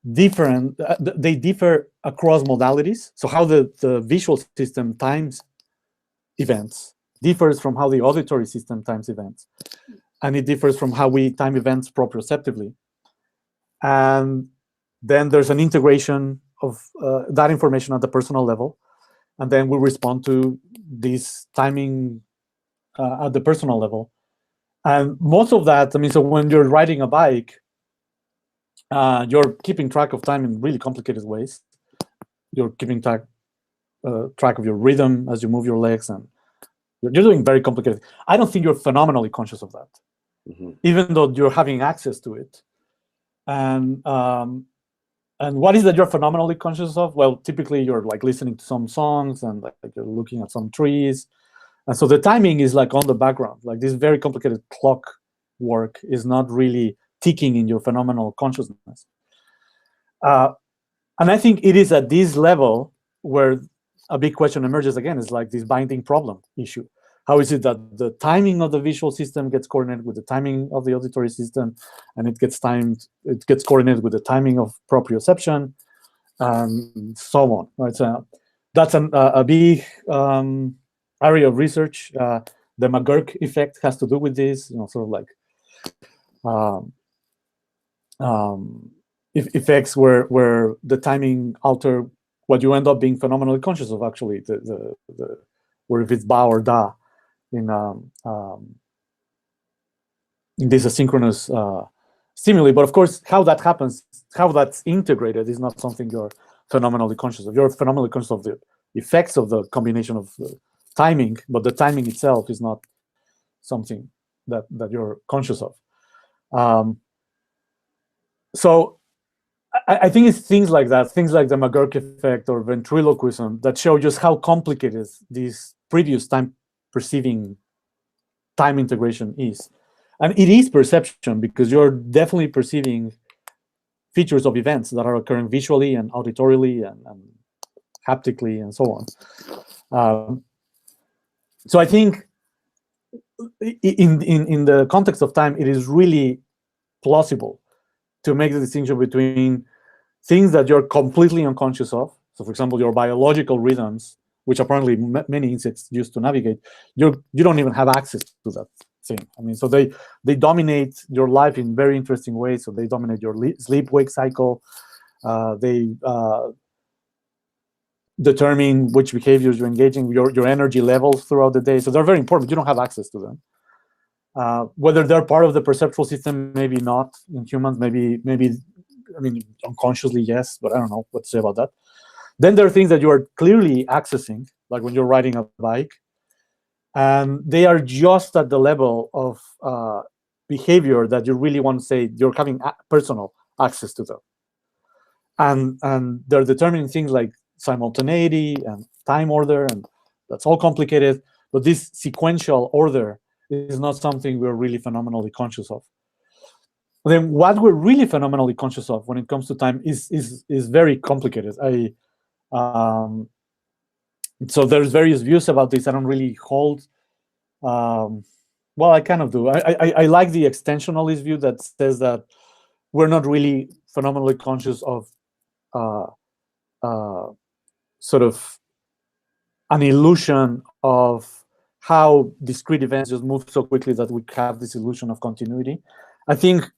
they differ across modalities. So how the visual system times events differs from how the auditory system times events, and it differs from how we time events proprioceptively. And then there's an integration of that information at the personal level, and then we respond to this timing at the personal level. And most of that, I mean, so when you're riding a bike, you're keeping track of time in really complicated ways. You're keeping track of your rhythm as you move your legs, and you're doing very complicated. I don't think you're phenomenally conscious of that, even though you're having access to it. And what is that you're phenomenally conscious of? Well, typically you're like listening to some songs and like you're looking at some trees. And so the timing is like on the background. Like this very complicated clock work is not really ticking in your phenomenal consciousness. And I think it is at this level where a big question emerges again, is like this binding problem issue. How is it that the timing of the visual system gets coordinated with the timing of the auditory system, and it gets coordinated with the timing of proprioception, and so on, right? So that's a big area of research. The McGurk effect has to do with this, sort of like effects where the timing alter what you end up being phenomenally conscious of, actually, where if it's ba or da in this asynchronous stimuli. But of course, how that happens, how that's integrated is not something you're phenomenally conscious of. You're phenomenally conscious of the effects of the combination of timing, but the timing itself is not something that you're conscious of. So I think it's things like that, things like the McGurk effect or ventriloquism, that show just how complicated this previous time perceiving time integration is. And it is perception, because you're definitely perceiving features of events that are occurring visually and auditorily and haptically and so on. So I think in the context of time, it is really plausible to make the distinction between things that you're completely unconscious of. So, for example, your biological rhythms, which apparently many insects use to navigate, you don't even have access to that thing. I mean, so they dominate your life in very interesting ways. So they dominate your sleep-wake cycle. They determine which behaviors you're engaging, your energy levels throughout the day. So they're very important. You don't have access to them. Whether they're part of the perceptual system, maybe not in humans, maybe, I mean, unconsciously, yes, but I don't know what to say about that. Then there are things that you are clearly accessing, like when you're riding a bike, and they are just at the level of behavior that you really want to say you're having personal access to them. And they're determining things like simultaneity and time order, and that's all complicated, but this sequential order is not something we're really phenomenally conscious of. Then what we're really phenomenally conscious of when it comes to time is very complicated. So there's various views about this. I don't really hold, well, I kind of do. I like the extensionalist view that says that we're not really phenomenally conscious of sort of an illusion of how discrete events just move so quickly that we have this illusion of continuity. I think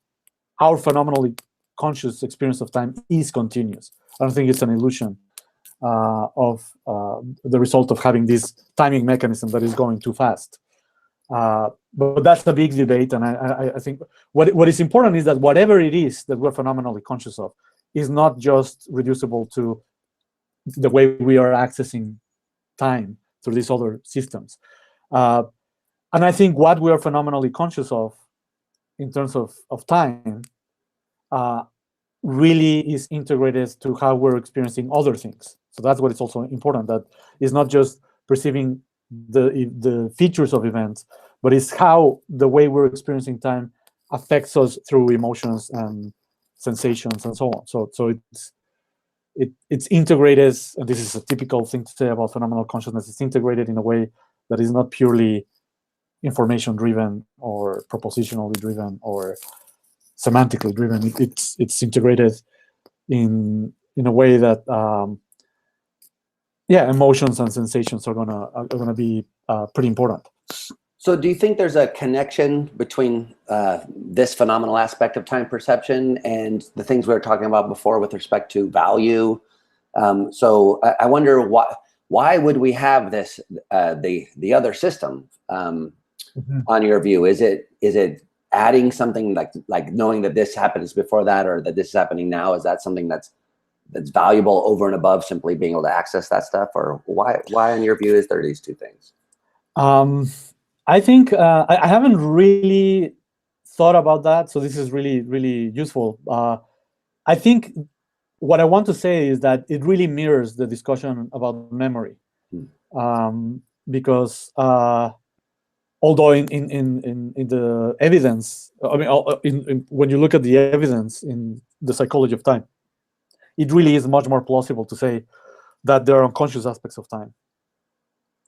our phenomenally conscious experience of time is continuous. I don't think it's an illusion of the result of having this timing mechanism that is going too fast. But that's a big debate, and I think what is important is that whatever it is that we're phenomenally conscious of is not just reducible to the way we are accessing time through these other systems. And I think what we are phenomenally conscious of in terms of time really is integrated to how we're experiencing other things. So that's what is also important, that it's not just perceiving the features of events, but it's how the way we're experiencing time affects us through emotions and sensations and so on. So it's integrated, and this is a typical thing to say about phenomenal consciousness. It's integrated in a way that is not purely information-driven or propositionally driven or semantically driven. It's integrated in a way that emotions and sensations are gonna be pretty important. So do you think there's a connection between this phenomenal aspect of time perception and the things we were talking about before with respect to value? So I wonder why would we have this, the other system, on your view? Is it adding something like knowing that this happens before that, or that this is happening now? Is that something that's valuable over and above simply being able to access that stuff? Or why in your view is there these two things? I think I haven't really thought about that, so this is really, really useful. I think what I want to say is that it really mirrors the discussion about memory, because although in the evidence, I mean, when you look at the evidence in the psychology of time, it really is much more plausible to say that there are unconscious aspects of time.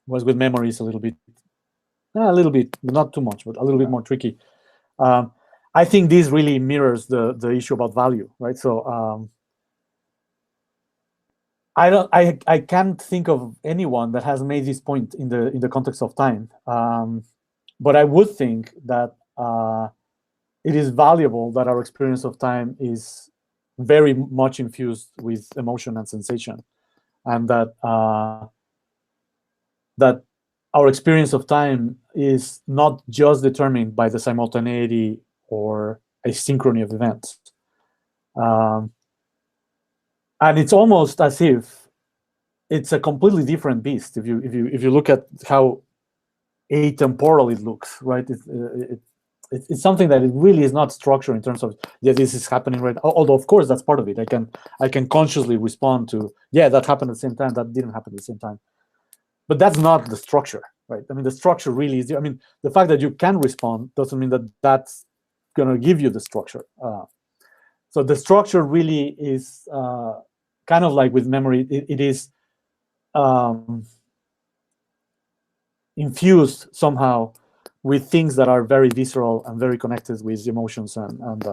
Whereas with memory, it's a little bit, not too much, but a little bit more tricky. I think this really mirrors the issue about value, right? So I can't think of anyone that has made this point in the context of time. But I would think that it is valuable that our experience of time is very much infused with emotion and sensation, and that that our experience of time is not just determined by the simultaneity or asynchrony of events. And it's almost as if it's a completely different beast if you look at how atemporal it looks, right? It's something that it really is not structured in terms of, yeah, this is happening right. Although of course that's part of it. I can consciously respond to, yeah, that happened at the same time, that didn't happen at the same time. But that's not the structure, right? I mean, the structure really is. I mean, the fact that you can respond doesn't mean that that's going to give you the structure. So the structure really is kind of like with memory. It is infused somehow with things that are very visceral and very connected with emotions and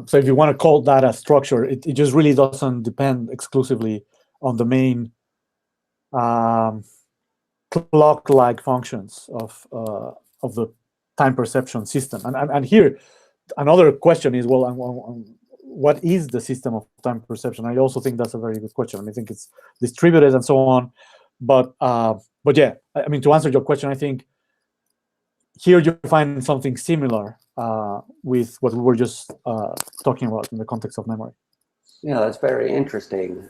so if you want to call that a structure, it just really doesn't depend exclusively on the main clock-like functions of the time perception system. And here, another question is, well, what is the system of time perception? I also think that's a very good question. I think it's distributed and so on. But yeah, I mean, to answer your question, I think here you find something similar with what we were just talking about in the context of memory. Yeah, that's very interesting.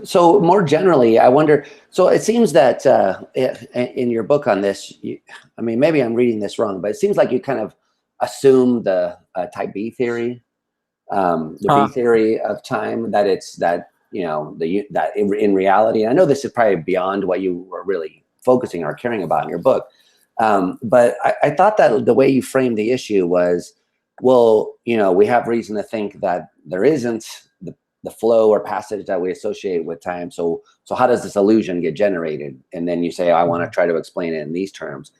So more generally, I wonder, so it seems that in your book on this, I mean, maybe I'm reading this wrong, but it seems like you kind of assume the type B theory, the B theory of time, that it's that, you know, that in reality, I know this is probably beyond what you were really focusing or caring about in your book, but I thought that the way you framed the issue was, well, you know, we have reason to think that there isn't the flow or passage that we associate with time. So how does this illusion get generated? And then you say, oh, I want to try to explain it in these terms.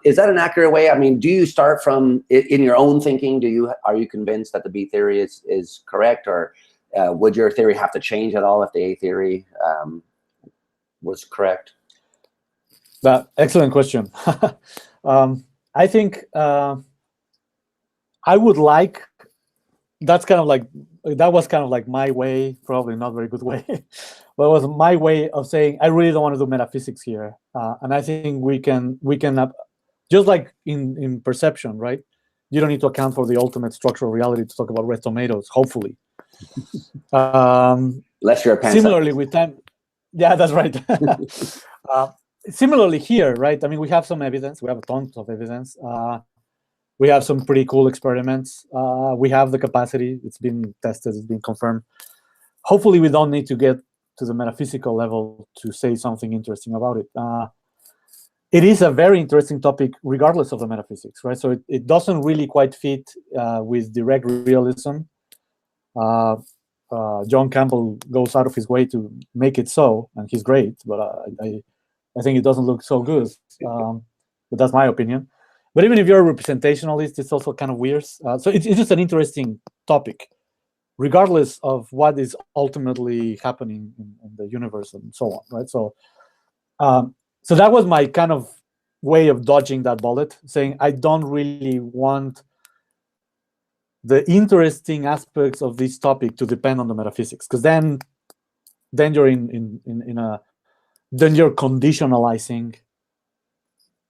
Is that an accurate way? I mean, do you start from in your own thinking? Are you convinced that the B theory is correct, or would your theory have to change at all if the A theory was correct? Excellent question. I think I would like, that was kind of like my way, probably not very good way, but it was my way of saying, I really don't want to do metaphysics here. And I think we can just like in perception, right? You don't need to account for the ultimate structural reality to talk about red tomatoes, hopefully. Unless you're a pan similarly with time. Yeah, that's right. Similarly here, right? I mean, we have some evidence. We have tons of evidence. We have some pretty cool experiments. We have the capacity. It's been tested. It's been confirmed. Hopefully, we don't need to get to the metaphysical level to say something interesting about it. It is a very interesting topic, regardless of the metaphysics, right? So it doesn't really quite fit with direct realism. John Campbell goes out of his way to make it so, and he's great, but I think it doesn't look so good. But that's my opinion. But even if you're a representationalist, it's also kind of weird. So it's just an interesting topic, regardless of what is ultimately happening in the universe and so on, right? So, so that was my kind of way of dodging that bullet, saying I don't really want the interesting aspects of this topic to depend on the metaphysics, because then then you're then you're conditionalizing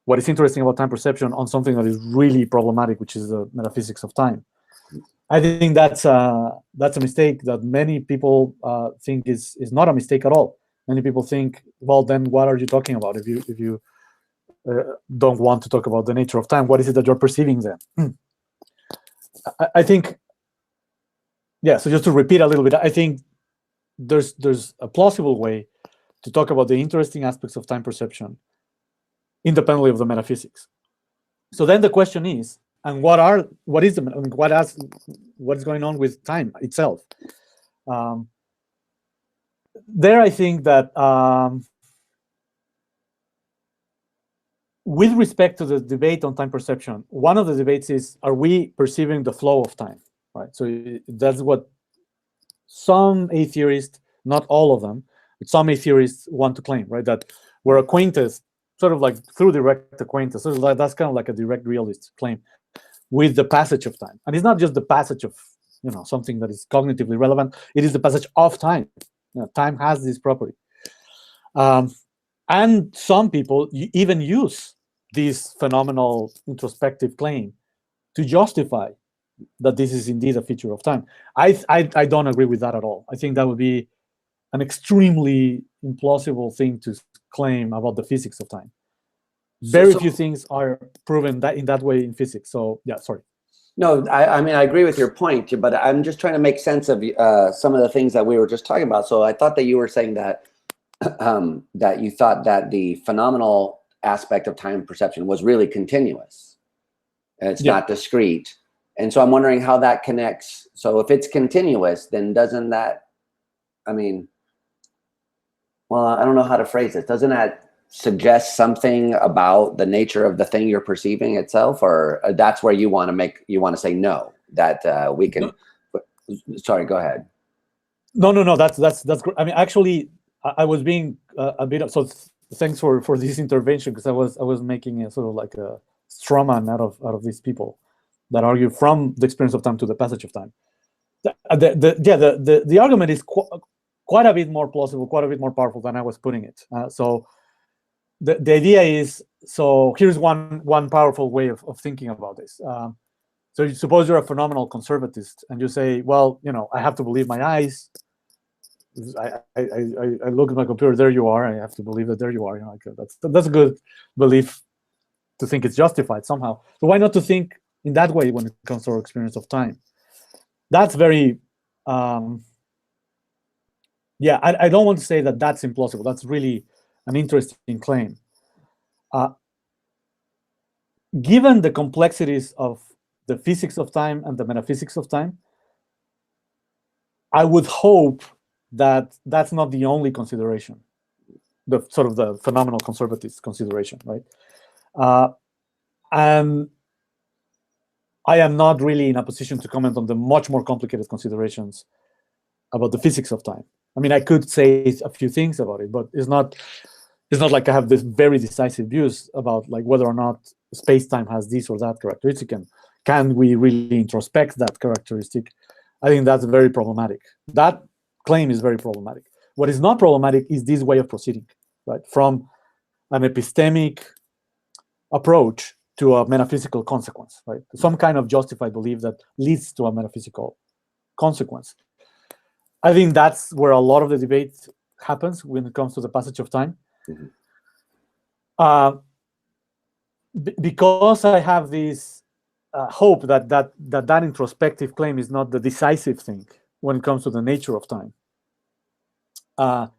what is interesting about time perception on something that is really problematic, which is the metaphysics of time. I think that's a mistake that many people think is not a mistake at all. Many people think, well, then what are you talking about if you don't want to talk about the nature of time? What is it that you're perceiving then? I think, yeah. So just to repeat a little bit, I think there's a plausible way to talk about the interesting aspects of time perception independently of the metaphysics. So then the question is, and what is going on with time itself? There, I think that with respect to the debate on time perception, one of the debates is, are we perceiving the flow of time, right? So that's what some A-theorists, not all of them, but some A-theorists want to claim, right? That we're acquainted, sort of like through direct acquaintance. So that's kind of like a direct realist claim with the passage of time. And it's not just the passage of something that is cognitively relevant. It is the passage of time. Time has this property. And some people even use this phenomenal introspective claim to justify that this is indeed a feature of time. I don't agree with that at all. I think that would be an extremely implausible thing to claim about the physics of time. Very few things are proven that in that way in physics. So yeah, sorry. No, I mean, I agree with your point, but I'm just trying to make sense of some of the things that we were just talking about. So I thought that you were saying that that you thought that the phenomenal aspect of time perception was really continuous, and it's not discrete. And so I'm wondering how that connects. So if it's continuous, then doesn't that, I mean, well, I don't know how to phrase it. Doesn't that suggest something about the nature of the thing you're perceiving itself, or that's where you want to say no, that we can. Sorry, go ahead. No. That's great. I mean, actually, I was being a bit. So thanks for this intervention, because I was making a sort of like a straw man out of these people that argue from the experience of time to the passage of time. The argument is quite a bit more plausible, quite a bit more powerful than I was putting it. So the idea is, so here's one powerful way of thinking about this. So you suppose you're a phenomenal conservatist and you say, well, I have to believe my eyes. I look at my computer, there you are. I have to believe that there you are. That's a good belief to think it's justified somehow. So why not to think in that way when it comes to our experience of time? That's very, I don't want to say that that's implausible. That's really an interesting claim. Given the complexities of the physics of time and the metaphysics of time, I would hope that that's not the only consideration, the sort of the phenomenal conservatist consideration, right? And I am not really in a position to comment on the much more complicated considerations about the physics of time. I mean, I could say a few things about it, but it's not like I have this very decisive views about like whether or not space-time has this or that characteristic, and can we really introspect that characteristic? I think that's very problematic. That claim is very problematic. What is not problematic is this way of proceeding, right? From an epistemic approach to a metaphysical consequence, right? Some kind of justified belief that leads to a metaphysical consequence. I think that's where a lot of the debate happens when it comes to the passage of time. Mm-hmm. Because I have this hope that introspective claim is not the decisive thing when it comes to the nature of time. I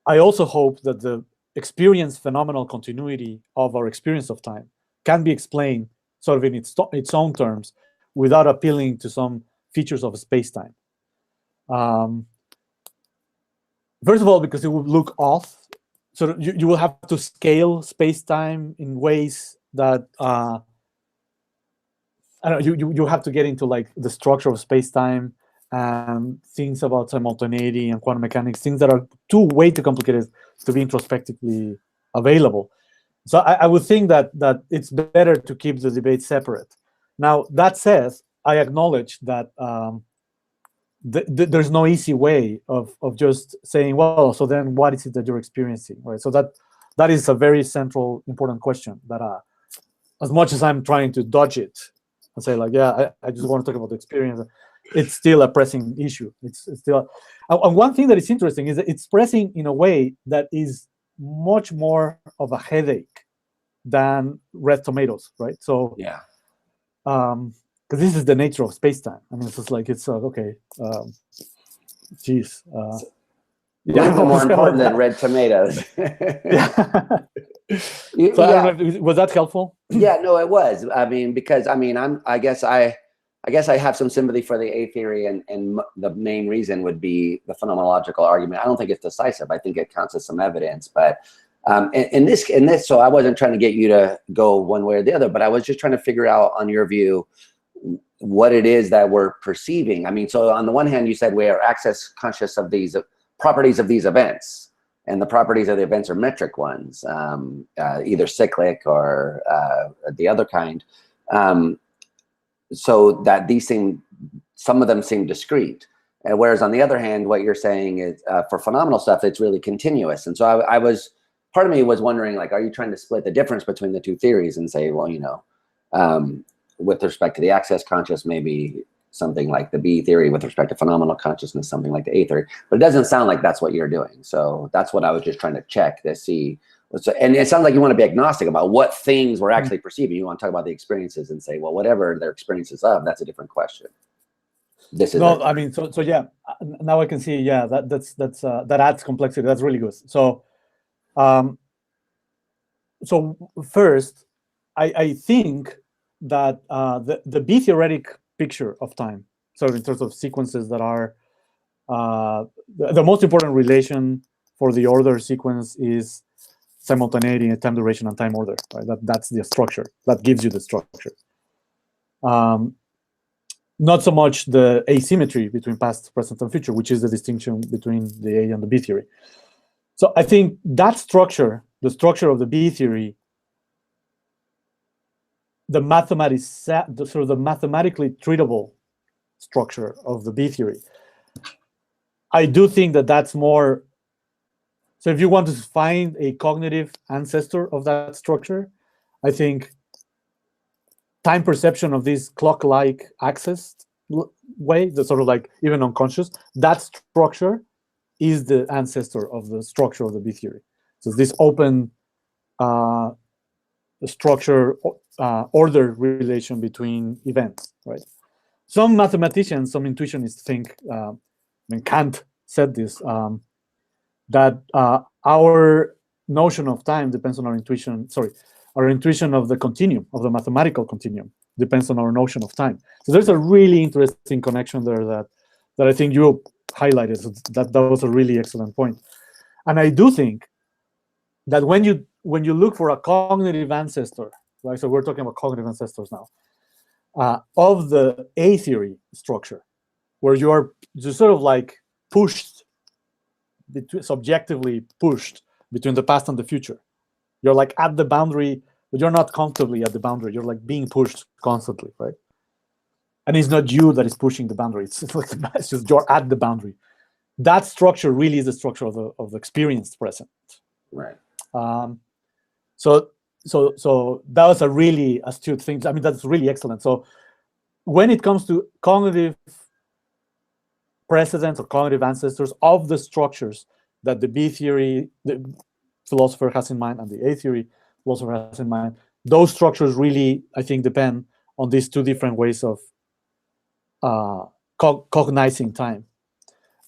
also hope that the experienced phenomenal continuity of our experience of time can be explained sort of in its own terms without appealing to some features of space-time. First of all, because it would look off. So you will have to scale space-time in ways that I don't know, you have to get into like the structure of space-time and things about simultaneity and quantum mechanics, things that are way too complicated to be introspectively available. So I would think that it's better to keep the debate separate. Now, that said, I acknowledge that there's no easy way of just saying, well, so then what is it that you're experiencing, right? So that is a very central, important question that as much as I'm trying to dodge it and say like, yeah, I just want to talk about the experience, it's still a pressing issue. It's still, and one thing that is interesting is that it's pressing in a way that is much more of a headache than red tomatoes, right? So Yeah. because this is the nature of space-time. I mean, it's just like, it's okay. Geez. Yeah, more important than red tomatoes. Yeah. You- So I yeah. don't know, was that helpful? Yeah, no, it was. I mean, because I mean, I guess I have some sympathy for the A theory, and the main reason would be the phenomenological argument. I don't think it's decisive. I think it counts as some evidence, but in this, so I wasn't trying to get you to go one way or the other, but I was just trying to figure out, on your view, what it is that we're perceiving. I mean, so on the one hand, you said we are access conscious of these properties of these events, and the properties of the events are metric ones, either cyclic or the other kind. So that these some of them seem discrete. And whereas on the other hand, what you're saying is for phenomenal stuff, it's really continuous. And so part of me was wondering, like, are you trying to split the difference between the two theories and say, well, you know, with respect to the access conscious, maybe something like the B theory; with respect to phenomenal consciousness, something like the A theory. But it doesn't sound like that's what you're doing. So that's what I was just trying to check to see. And it sounds like you want to be agnostic about what things we're actually perceiving. You want to talk about the experiences and say, well, whatever their experiences of, that's a different question. This is no. I mean, so yeah. Now I can see. Yeah, that adds complexity. That's really good. So, so first, I think that the B theoretic picture of time, so in terms of sequences that are the most important relation for the order sequence is simultaneity, time duration, and time order. Right? That's the structure that gives you the structure. Not so much the asymmetry between past, present, and future, which is the distinction between the A and the B theory. So I think that structure, the structure of the B theory, the mathematically treatable structure of the B theory, I do think that that's more. So if you want to find a cognitive ancestor of that structure, I think time perception of this clock-like access way, the sort of like even unconscious, that structure is the ancestor of the structure of the B theory. So this open structure order relation between events, right? Some mathematicians, some intuitionists think, I mean, Kant said this, that our notion of time depends on our intuition. Sorry, our intuition of the continuum, of the mathematical continuum, depends on our notion of time. So there's a really interesting connection there that I think you highlighted. So that was a really excellent point. And I do think that when you look for a cognitive ancestor, right? So we're talking about cognitive ancestors now, of the A theory structure, where you are just sort of like pushed, subjectively pushed between the past and the future. You're like at the boundary, but you're not comfortably at the boundary. You're like being pushed constantly, right? And it's not you that is pushing the boundary. It's just you're at the boundary. That structure really is the structure of the experienced present. right. So that was a really astute thing. I mean, that's really excellent. So when it comes to cognitive precedents or cognitive ancestors of the structures that the B theory, the philosopher has in mind, and the A theory philosopher has in mind, those structures really, I think, depend on these two different ways of cognizing time.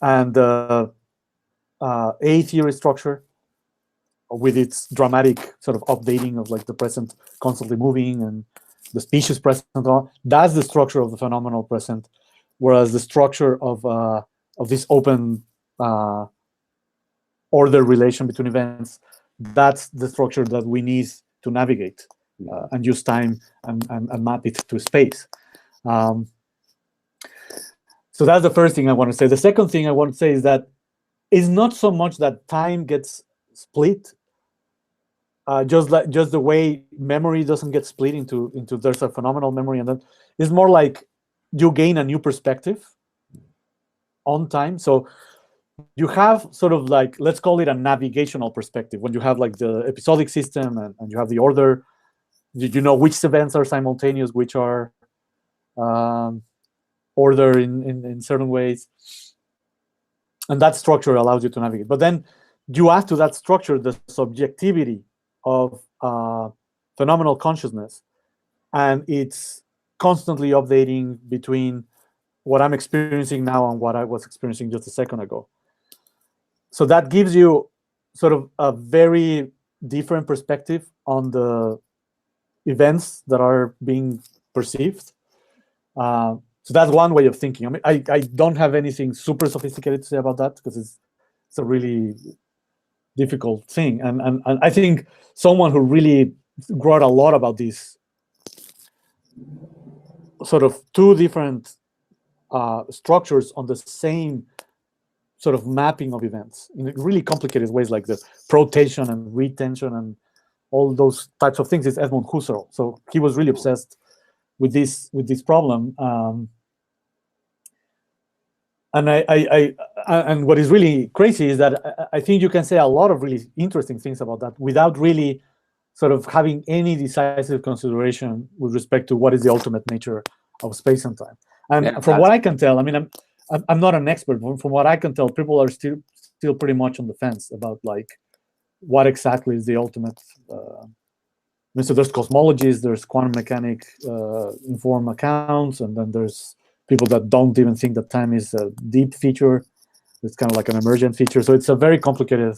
And the A theory structure, with its dramatic sort of updating of like the present constantly moving and the species present, that's the structure of the phenomenal present. Whereas the structure of this open order relation between events, that's the structure that we need to navigate and use time and map it to space. So that's the first thing I want to say. The second thing I want to say is that it's not so much that time gets split, just the way memory doesn't get split into there's a phenomenal memory, and then it's more like you gain a new perspective. on time. So you have sort of like, let's call it a navigational perspective. When you have like the episodic system and you have the order, you know which events are simultaneous, which are order in certain ways. And that structure allows you to navigate. But then you add to that structure the subjectivity of phenomenal consciousness. And it's constantly updating between what I'm experiencing now and what I was experiencing just a second ago. So that gives you sort of a very different perspective on the events that are being perceived. So that's one way of thinking. I mean, I don't have anything super sophisticated to say about that because it's a really difficult thing. And I think someone who really wrote a lot about this sort of two different structures on the same sort of mapping of events in really complicated ways, like the protation and retention and all those types of things, is Edmund Husserl. So he was really obsessed with this problem. And what is really crazy is that I think you can say a lot of really interesting things about that without really sort of having any decisive consideration with respect to what is the ultimate nature of space and time. And from what I can tell, I mean, I'm not an expert, but from what I can tell, people are still pretty much on the fence about like what exactly is the ultimate. So there's cosmologists, there's quantum mechanic informed accounts, and then there's people that don't even think that time is a deep feature. It's kind of like an emergent feature. So it's a very complicated.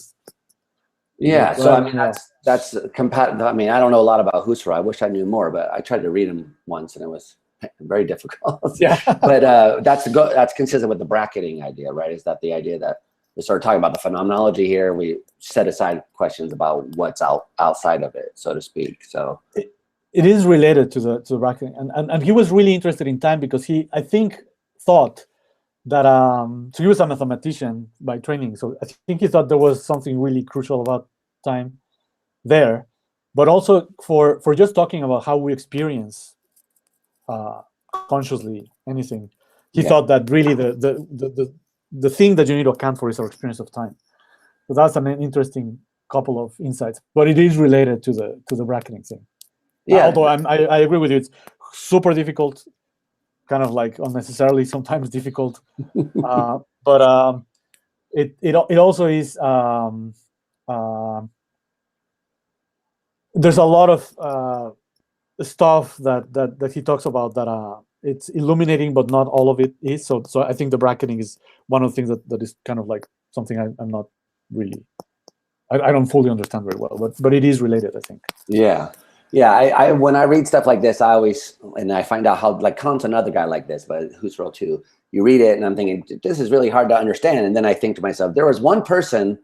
Yeah. So I mean, that's compatible. I mean, I don't know a lot about Husserl. I wish I knew more, but I tried to read him once, and it was very difficult. Yeah. But that's consistent with the bracketing idea, right? Is that the idea that we start talking about the phenomenology here, we set aside questions about what's outside of it, so to speak. So it is related to the bracketing, and he was really interested in time because he, I think, thought that so he was a mathematician by training, so I think he thought there was something really crucial about time there, but also for just talking about how we experience consciously anything, he thought that really the thing that you need to account for is our experience of time. So that's an interesting couple of insights, but it is related to the bracketing thing. Yeah. Although I agree with you, it's super difficult, kind of like unnecessarily sometimes difficult, but it also is. There's a lot of stuff that he talks about that it's illuminating, but not all of it is. So I think the bracketing is one of the things that is kind of like something I'm not really, I don't fully understand very well, but it is related, I think. Yeah. I when I read stuff like this, I find out how, like, Kant's another guy like this, but Husserl too. You read it and I'm thinking, this is really hard to understand. And then I think to myself, there was one person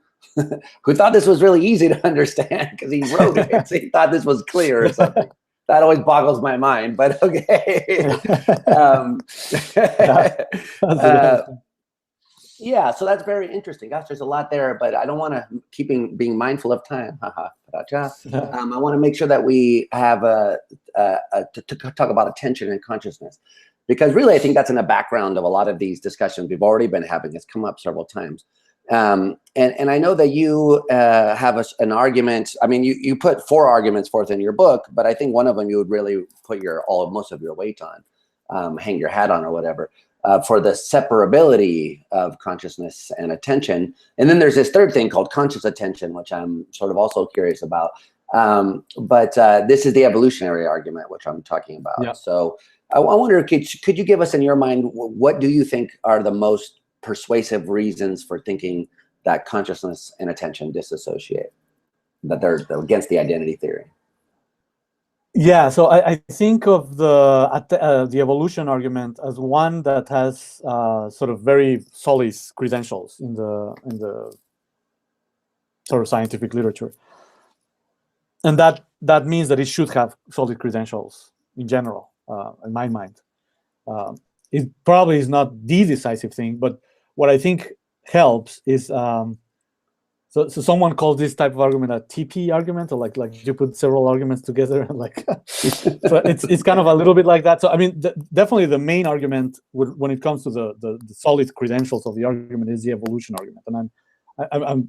who thought this was really easy to understand because he wrote it. So he thought this was clear or something. That always boggles my mind, but okay. Yeah, so that's very interesting. Gosh, there's a lot there, but I don't want to being mindful of time. I want to make sure that we have to talk about attention and consciousness, because really I think that's in the background of a lot of these discussions we've already been having. It's come up several times. And I know that you have an argument. I mean, you put 4 arguments forth in your book, but I think one of them you would really put most of your weight on, hang your hat on or whatever, for the separability of consciousness and attention. And then there's this third thing called conscious attention, which I'm sort of also curious about. But this is the evolutionary argument, which I'm talking about. Yeah. So I wonder, could you give us, in your mind, what do you think are the most persuasive reasons for thinking that consciousness and attention dissociate, that they're against the identity theory? Yeah, so I think of the evolution argument as one that has sort of very solid credentials in the sort of scientific literature, and that means that it should have solid credentials in general, in my mind. It probably is not the decisive thing, but what I think helps is sort So someone calls this type of argument a TP argument, or like you put several arguments together, and like so it's kind of a little bit like that. So I mean, definitely the main argument when it comes to the solid credentials of the argument is the evolution argument, and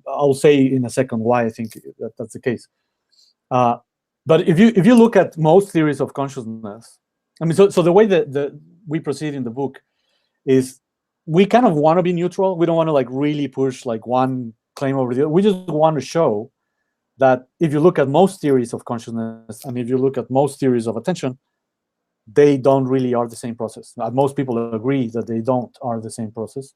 I'll say in a second why I think that's the case. But if you look at most theories of consciousness, I mean, so the way that we proceed in the book is we kind of want to be neutral. We don't want to like really push like one claim over the other. We just want to show that if you look at most theories of consciousness and if you look at most theories of attention, they don't really are the same process. Most people agree that they don't are the same process.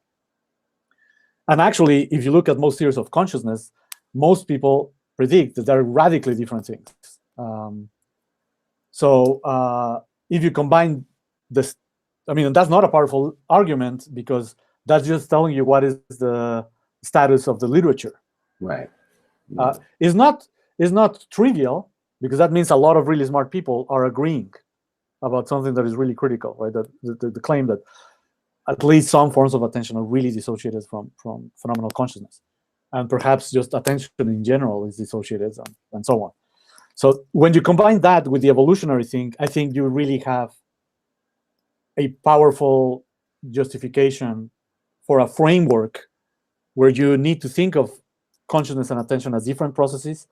And actually, if you look at most theories of consciousness, most people predict that they're radically different things. If you combine this, I mean, that's not a powerful argument because that's just telling you what is the status of the literature. Right. It's not trivial because that means a lot of really smart people are agreeing about something that is really critical, right? That the claim that at least some forms of attention are really dissociated from phenomenal consciousness, and perhaps just attention in general is dissociated, and so on. So when you combine that with the evolutionary thing, I think you really have a powerful justification for a framework where you need to think of consciousness and attention as different processes,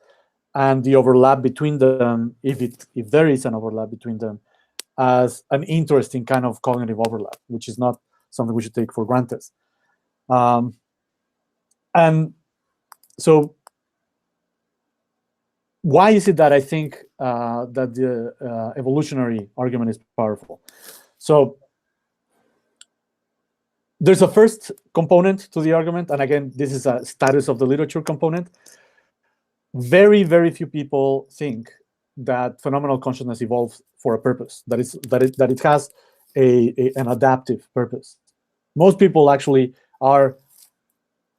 and the overlap between them, if there is an overlap between them, as an interesting kind of cognitive overlap, which is not something we should take for granted. And so why is it that I think that the evolutionary argument is powerful? So there's a first component to the argument, and again, this is a status of the literature component. Very, very few people think that phenomenal consciousness evolves for a purpose, that it has an adaptive purpose. Most people actually are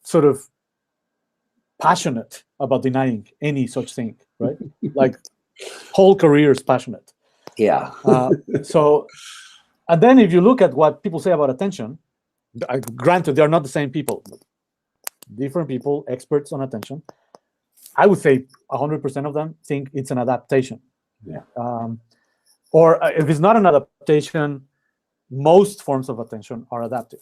sort of passionate about denying any such thing, right? Like whole careers passionate. Yeah. And then if you look at what people say about attention, granted, they are not the same people, but different people, experts on attention. I would say 100% of them think it's an adaptation. Yeah. Or if it's not an adaptation, most forms of attention are adaptive.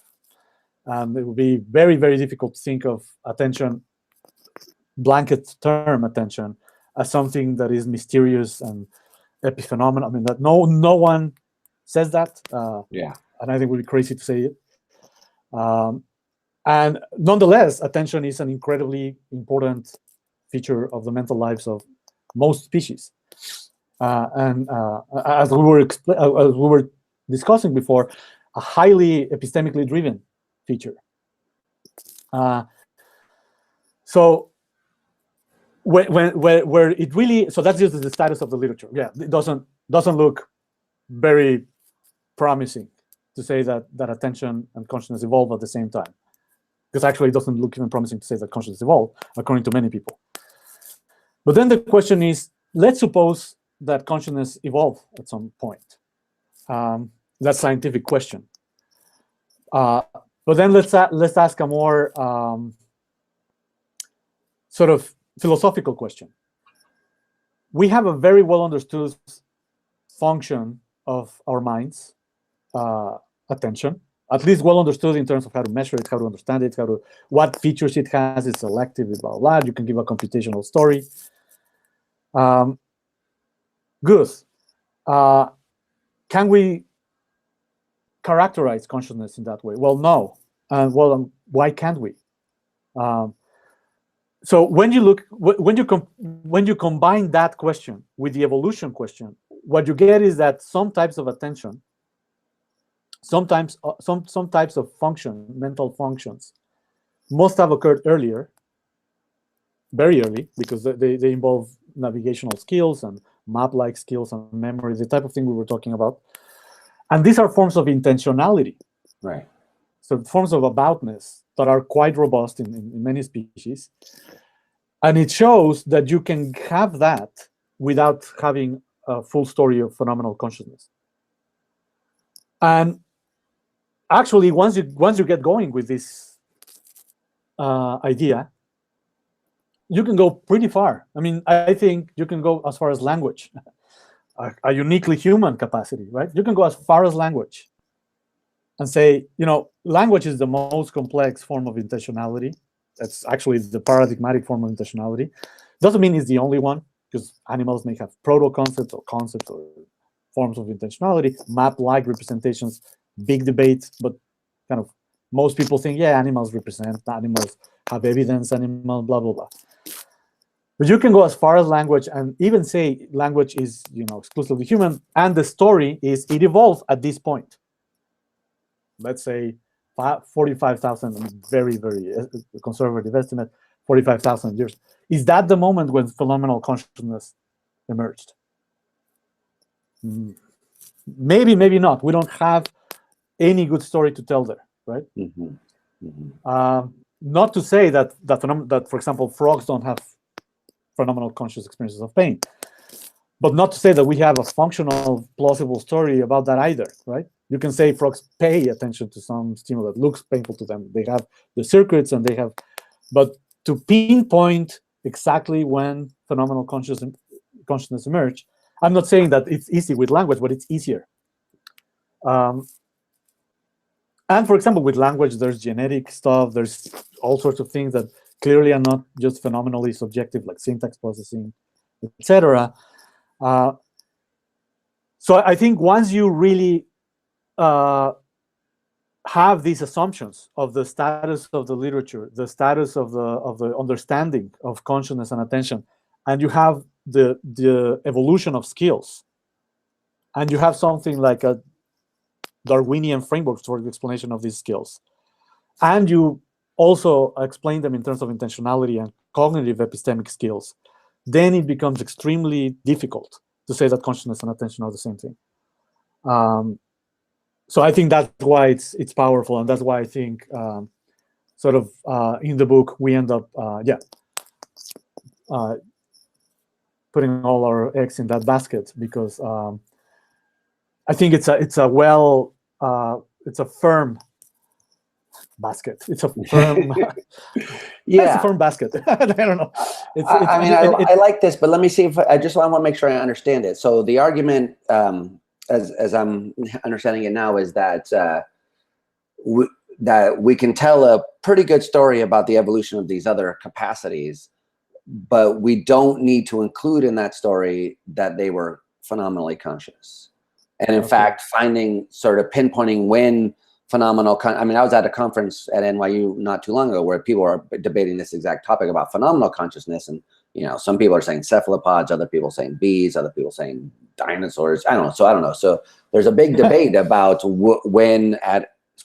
It would be very, very difficult to think of attention, blanket term attention, as something that is mysterious and epiphenomenal. I mean, that no one says that. Yeah. And I think it would be crazy to say it. And nonetheless, attention is an incredibly important feature of the mental lives of most species. As we were discussing before, a highly epistemically driven feature. So where it really, so that's just the status of the literature. Yeah, it doesn't look very promising to say that attention and consciousness evolve at the same time, because actually it doesn't look even promising to say that consciousness evolved, according to many people. But then the question is, let's suppose that consciousness evolved at some point. That's a scientific question. But then let's ask a more sort of philosophical question. We have a very well understood function of our minds, attention, at least well understood in terms of how to measure it, how to understand it, what features it has, it's selective, blah, blah, blah. You can give a computational story. Good. Can we characterize consciousness in that way? Well, no. Why can't we? So when you combine that question with the evolution question, what you get is that some types of attention, some types of function, mental functions, must have occurred earlier, very early, because they involve navigational skills and map-like skills and memory, the type of thing we were talking about. And these are forms of intentionality. Right. So forms of aboutness that are quite robust in many species. And it shows that you can have that without having a full story of phenomenal consciousness. And actually, once you get going with this idea, you can go pretty far. I mean, I think you can go as far as language, a uniquely human capacity, right? You can go as far as language and say, language is the most complex form of intentionality. That's actually the paradigmatic form of intentionality. Doesn't mean it's the only one, because animals may have proto-concepts or concepts or forms of intentionality, map-like representations, big debates, but kind of most people think, yeah, animals have evidence, animals, blah, blah, blah. But you can go as far as language and even say language is, exclusively human, and the story is it evolved at this point. Let's say 45,000, very, very conservative estimate, 45,000 years. Is that the moment when phenomenal consciousness emerged? Maybe, maybe not. We don't have any good story to tell there, right? Not to say that, for example, frogs don't have phenomenal conscious experiences of pain, but not to say that we have a functional, plausible story about that either, right? You can say frogs pay attention to some stimulus that looks painful to them. They have the circuits and but to pinpoint exactly when phenomenal consciousness emerged, I'm not saying that it's easy with language, but it's easier. And for example, with language, there's genetic stuff, there's all sorts of things that clearly are not just phenomenally subjective, like syntax processing, etc. So I think once you really have these assumptions of the status of the literature, the status of the understanding of consciousness and attention, and you have the evolution of skills, and you have something like a Darwinian framework for the explanation of these skills, and you also explain them in terms of intentionality and cognitive epistemic skills, then it becomes extremely difficult to say that consciousness and attention are the same thing. So I think that's why it's powerful, and that's why I think in the book we end up putting all our eggs in that basket, because I think it's a firm basket. It's a firm it's a firm basket. I don't know. I like this, but let me see if I want to make sure I understand it. So the argument, as I'm understanding it now, is that we can tell a pretty good story about the evolution of these other capacities, but we don't need to include in that story that they were phenomenally conscious. And in fact, pinpointing when phenomenal, I was at a conference at NYU not too long ago where people are debating this exact topic about phenomenal consciousness. And, some people are saying cephalopods, other people saying bees, other people saying dinosaurs. I don't know. So there's a big debate about when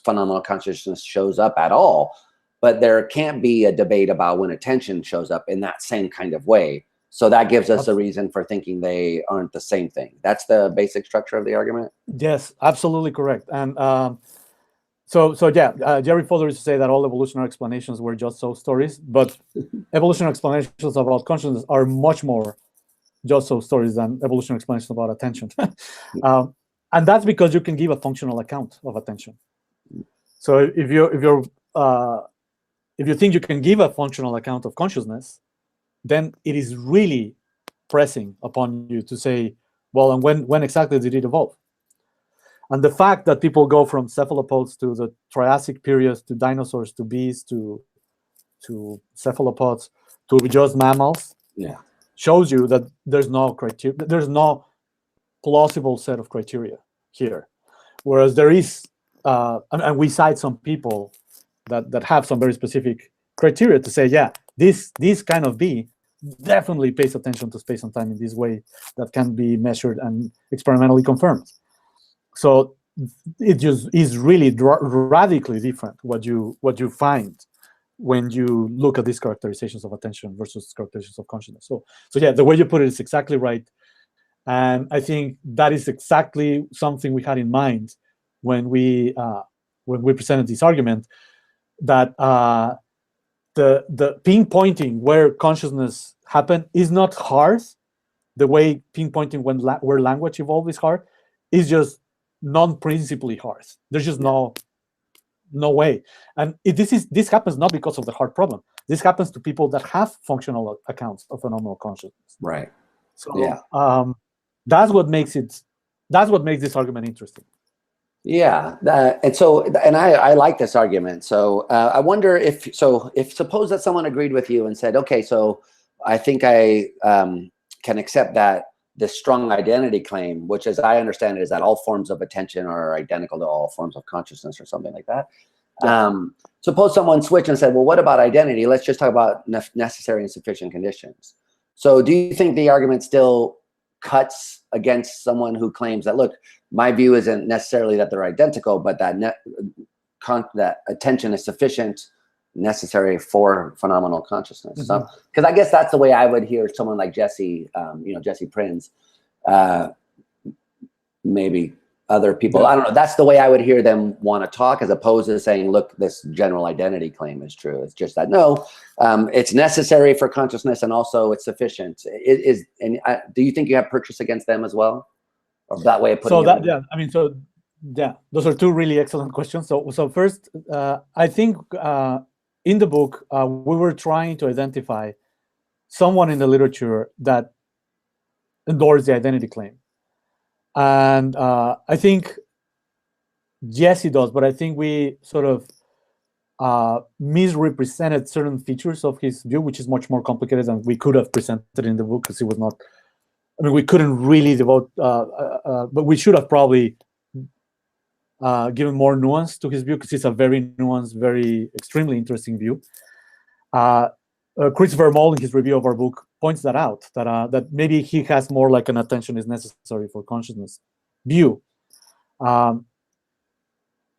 phenomenal consciousness shows up at all, but there can't be a debate about when attention shows up in that same kind of way. So that gives us a reason for thinking they aren't the same thing. That's the basic structure of the argument? Yes, absolutely correct. And Jerry Fodor used to say that all evolutionary explanations were just so stories, but evolutionary explanations about consciousness are much more just so stories than evolutionary explanations about attention. And that's because you can give a functional account of attention. So if you think you can give a functional account of consciousness, then it is really pressing upon you to say, well, and when exactly did it evolve? And the fact that people go from cephalopods to the Triassic period, to dinosaurs, to bees, to cephalopods, to just mammals, shows you that there's no criteria, there's no plausible set of criteria here. Whereas there is, and we cite some people that have some very specific criteria to say, yeah, this kind of bee definitely pays attention to space and time in this way that can be measured and experimentally confirmed. So it just is really radically different what you find when you look at these characterizations of attention versus characterizations of consciousness. So yeah, the way you put it is exactly right, and I think that is exactly something we had in mind when we presented this argument, that the pinpointing where consciousness happened is not hard. The way pinpointing where language evolved is hard. Is just non-principally hard. There's just no no way. And this happens not because of the hard problem. This happens to people that have functional accounts of phenomenal consciousness. Right. So yeah. That's what makes this argument interesting. Yeah, and I like this argument. So I wonder if suppose that someone agreed with you and said, okay, so I think I can accept that this strong identity claim, which as I understand it, is that all forms of attention are identical to all forms of consciousness or something like that. Yeah. Suppose someone switched and said, well, what about identity? Let's just talk about necessary and sufficient conditions. So do you think the argument still cuts against someone who claims that, look, my view isn't necessarily that they're identical, but that that attention is sufficient, necessary for phenomenal consciousness? Mm-hmm. So, because I guess that's the way I would hear someone like Jesse, Jesse Prinz, maybe other people. Yeah. I don't know. That's the way I would hear them want to talk, as opposed to saying, look, this general identity claim is true. It's just that, no, it's necessary for consciousness and also it's sufficient. Do you think you have purchase against them as well? Or that way of putting it? Those are two really excellent questions. So first, I think in the book, we were trying to identify someone in the literature that endorsed the identity claim. And I think Jesse does, but I think we sort of misrepresented certain features of his view, which is much more complicated than we could have presented in the book, because it was not, we couldn't really devote, but we should have probably given more nuance to his view, because it's a very nuanced, very extremely interesting view. Christopher Moll, in his review of our book, points that out, that maybe he has more like an attention is necessary for consciousness view. I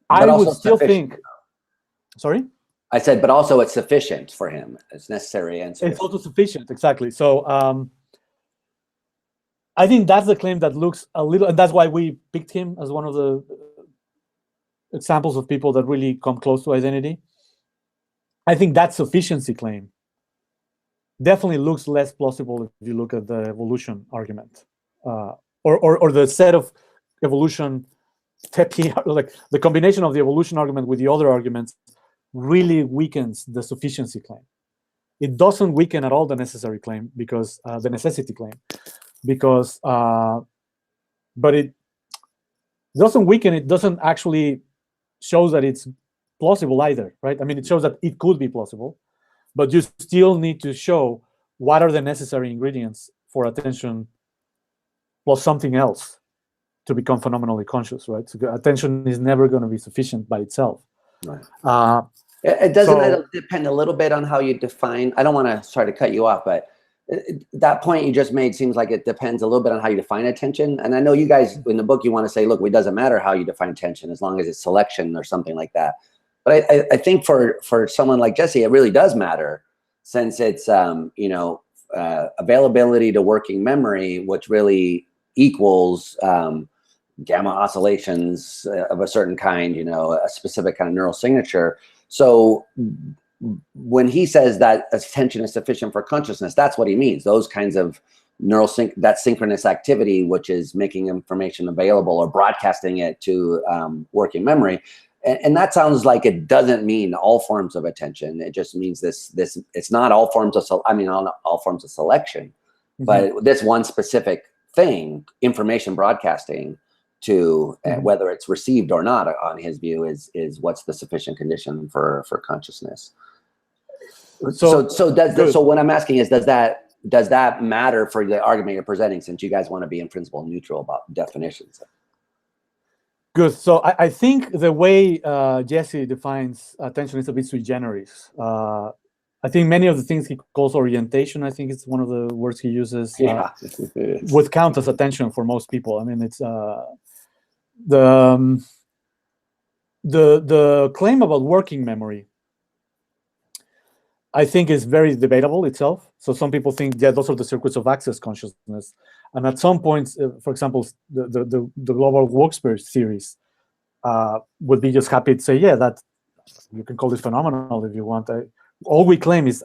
would still think, sorry? I said, but also it's sufficient for him. It's necessary and sufficient. It's also sufficient, exactly. So I think that's the claim that looks a little, and that's why we picked him as one of the examples of people that really come close to identity. I think that sufficiency claim definitely looks less plausible if you look at the evolution argument, or the set of evolution, like the combination of the evolution argument with the other arguments really weakens the sufficiency claim. It doesn't weaken at all the necessary claim, because the necessity claim, because but it doesn't weaken. It doesn't actually show that it's plausible either, right? I mean, it shows that it could be plausible, but you still need to show what are the necessary ingredients for attention plus something else to become phenomenally conscious, right? So attention is never going to be sufficient by itself. Right. It doesn't depend a little bit on how you define. I don't want to try to cut you off, but that point you just made seems like it depends a little bit on how you define attention. And I know you guys in the book, you want to say, look, it doesn't matter how you define attention as long as it's selection or something like that. But I think for someone like Jesse, it really does matter, since it's availability to working memory, which really equals gamma oscillations of a certain kind, a specific kind of neural signature. So when he says that attention is sufficient for consciousness, that's what he means. Those kinds of that synchronous activity, which is making information available or broadcasting it to working memory. And that sounds like it doesn't mean all forms of attention. It just means this. It's not all forms of. All forms of selection, mm-hmm. but this one specific thing, information broadcasting to mm-hmm. Whether it's received or not, on his view, is what's the sufficient condition for consciousness. So what I'm asking is, does that matter for the argument you're presenting, since you guys want to be in principle neutral about definitions? Good. So I think the way Jesse defines attention is a bit sui generis. I think many of the things he calls orientation, I think it's one of the words he uses, would count as attention for most people. I mean, it's the claim about working memory, I think, is very debatable itself. So some people think, yeah, those are the circuits of access consciousness. And at some points, for example, the global workspace series would be just happy to say, yeah, that you can call this phenomenal if you want. All we claim is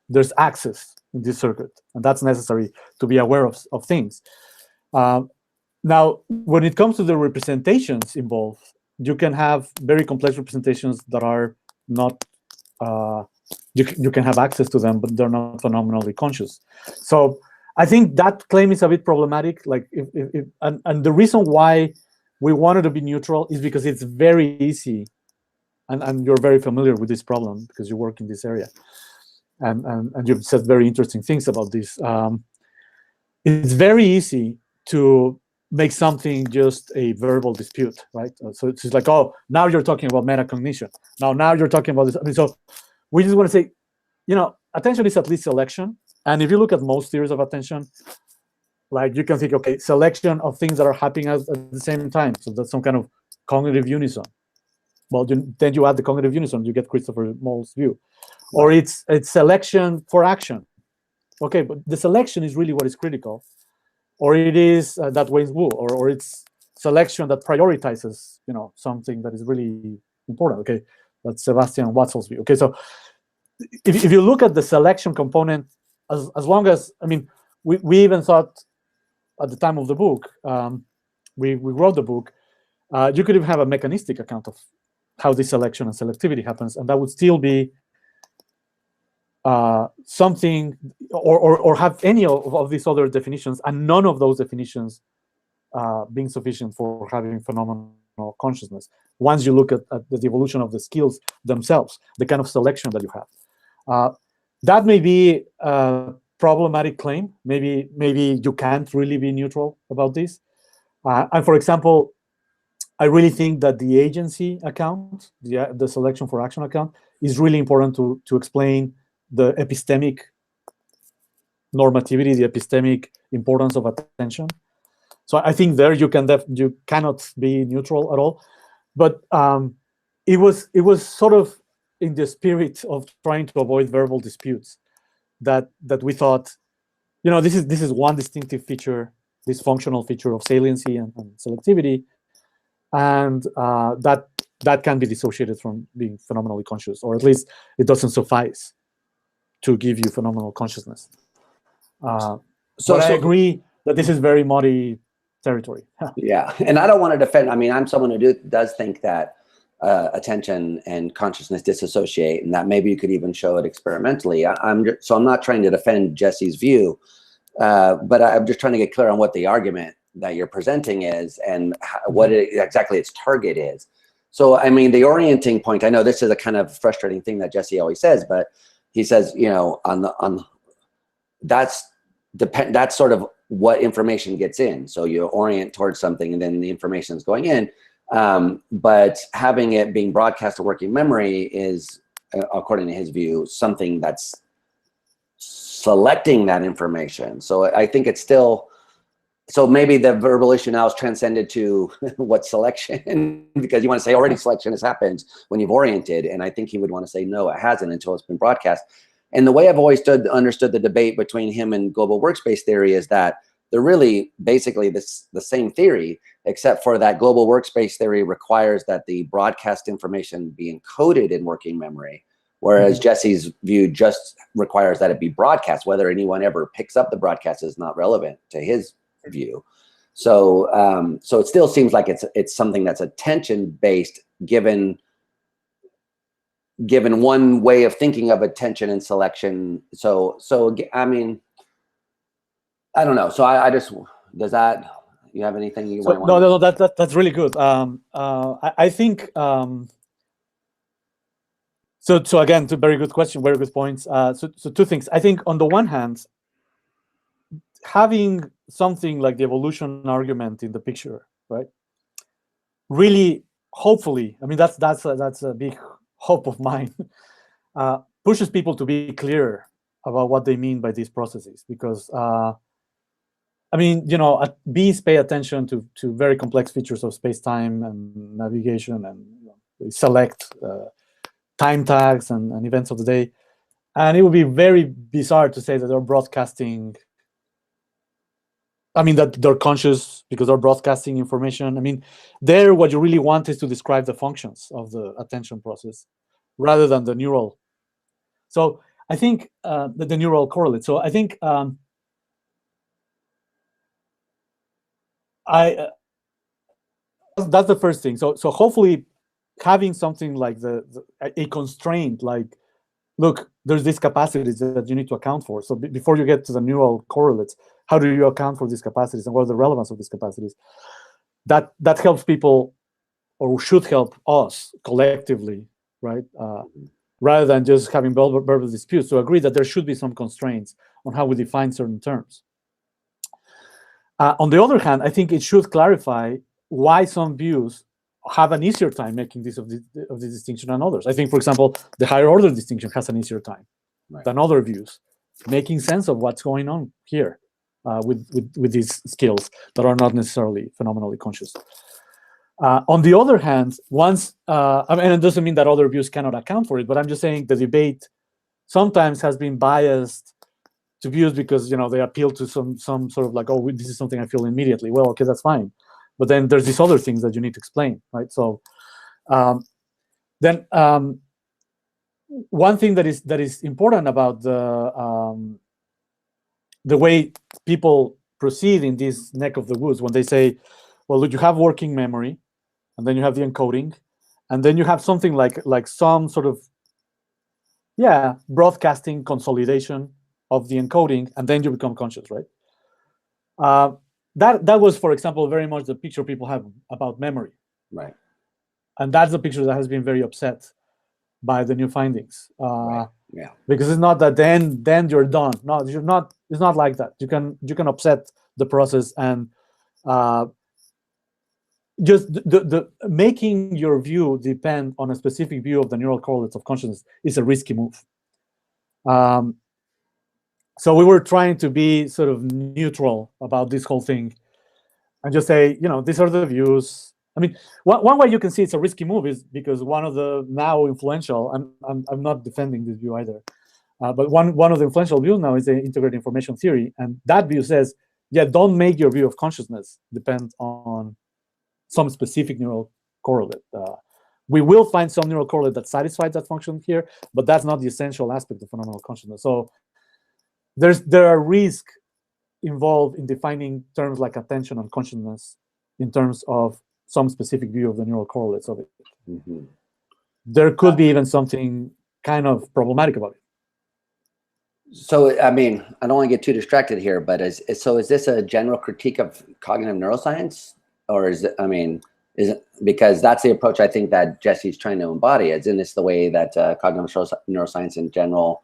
there's access in this circuit, and that's necessary to be aware of things. Now, when it comes to the representations involved, you can have very complex representations that are not, you can have access to them, but they're not phenomenally conscious. So I think that claim is a bit problematic. Like, and the reason why we wanted to be neutral is because it's very easy, and you're very familiar with this problem because you work in this area, and you've said very interesting things about this. It's very easy to make something just a verbal dispute, right? So it's just like, oh, now you're talking about metacognition. Now you're talking about this. I mean, so we just want to say, attention is at least selection. And if you look at most theories of attention, like you can think, okay, selection of things that are happening at the same time. So that's some kind of cognitive unison. Well, then you add the cognitive unison, you get Christopher Moll's view. Or it's selection for action. Okay, but the selection is really what is critical. Or it is that Wayne's Wu, or it's selection that prioritizes, something that is really important. Okay, that's Sebastian Watzel's view. Okay, so if you look at the selection component, as long as, I mean, we even thought at the time of the book, we wrote the book, you could even have a mechanistic account of how this selection and selectivity happens, and that would still be something, or have any of these other definitions, and none of those definitions being sufficient for having phenomenal consciousness. Once you look at the evolution of the skills themselves, the kind of selection that you have, that may be a problematic claim. Maybe you can't really be neutral about this. And for example, I really think that the agency account, the selection for action account, is really important to explain the epistemic normativity, the epistemic importance of attention. So I think there you cannot be neutral at all. But it was sort of in the spirit of trying to avoid verbal disputes that we thought, this is one distinctive feature, this functional feature of saliency and selectivity, and that can be dissociated from being phenomenally conscious, or at least it doesn't suffice to give you phenomenal consciousness. So I agree that this is very muddy territory. Yeah, and I don't want to defend. I mean, I'm someone who does think that attention and consciousness dissociate, and that maybe you could even show it experimentally. I'm not trying to defend Jesse's view, but I'm just trying to get clear on what the argument that you're presenting is, and what exactly its target is. So, I mean, the orienting point, I know this is a kind of frustrating thing that Jesse always says, but he says, that's sort of what information gets in. So you orient towards something, and then the information is going in. But having it being broadcast to working memory is, according to his view, something that's selecting that information. So I think it's still, so maybe the verbal issue now is transcended to what selection, because you want to say already selection has happened when you've oriented. And I think he would want to say, no, it hasn't until it's been broadcast. And the way I've always understood the debate between him and global workspace theory is that they're really basically the same theory, except for that global workspace theory requires that the broadcast information be encoded in working memory, whereas Jesse's view just requires that it be broadcast. Whether anyone ever picks up the broadcast is not relevant to his view. So so it still seems like it's something that's attention-based, given one way of thinking of attention and selection. So I mean, I don't know. So I just, does that, you have anything you want? No, that's really good. I think, so again, very good question, very good points. So two things. I think on the one hand, having something like the evolution argument in the picture, right? Really, hopefully, I mean, that's a big hope of mine, pushes people to be clear about what they mean by these processes, because I mean, bees pay attention to very complex features of space-time and navigation, and they select time tags and events of the day. And it would be very bizarre to say that they're broadcasting, I mean, that they're conscious because they're broadcasting information. I mean, there, what you really want is to describe the functions of the attention process rather than the neural. So I think the neural correlate. So I think that's the first thing. So hopefully having something like a constraint, like, look, there's these capacities that you need to account for. So before you get to the neural correlates, how do you account for these capacities and what is the relevance of these capacities? That helps people, or should help us collectively, right? Rather than just having verbal disputes, to agree that there should be some constraints on how we define certain terms. On the other hand, I think it should clarify why some views have an easier time making this of the distinction than others. I think, for example, the higher order distinction has an easier time than other views, making sense of what's going on here with these skills that are not necessarily phenomenally conscious. On the other hand, once, I mean, it doesn't mean that other views cannot account for it, but I'm just saying the debate sometimes has been biased to views because, they appeal to some sort of like, oh, this is something I feel immediately. Well, okay, that's fine. But then there's these other things that you need to explain, right? So then one thing that is important about the way people proceed in this neck of the woods, when they say, well, look, you have working memory, and then you have the encoding, and then you have something like some sort of, broadcasting consolidation of the encoding, and then you become conscious, right? That was, for example, very much the picture people have about memory. Right. And that's the picture that has been very upset by the new findings. Right. Yeah. Because it's not that then you're done. No, you're not. It's not like that. You can upset the process, and just the making your view depend on a specific view of the neural correlates of consciousness is a risky move. So we were trying to be sort of neutral about this whole thing and just say, these are the views. I mean, one way you can see it's a risky move is because one of the now influential, I'm not defending this view either, but one of the influential views now is the integrated information theory. And that view says, don't make your view of consciousness depend on some specific neural correlate. We will find some neural correlate that satisfies that function here, but that's not the essential aspect of phenomenal consciousness. So there are risks involved in defining terms like attention and consciousness in terms of some specific view of the neural correlates of it. Mm-hmm. There could be even something kind of problematic about it. So, I mean, I don't want to get too distracted here, but is this a general critique of cognitive neuroscience? Or is it, because that's the approach I think that Jesse's trying to embody. Isn't this the way that cognitive neuroscience in general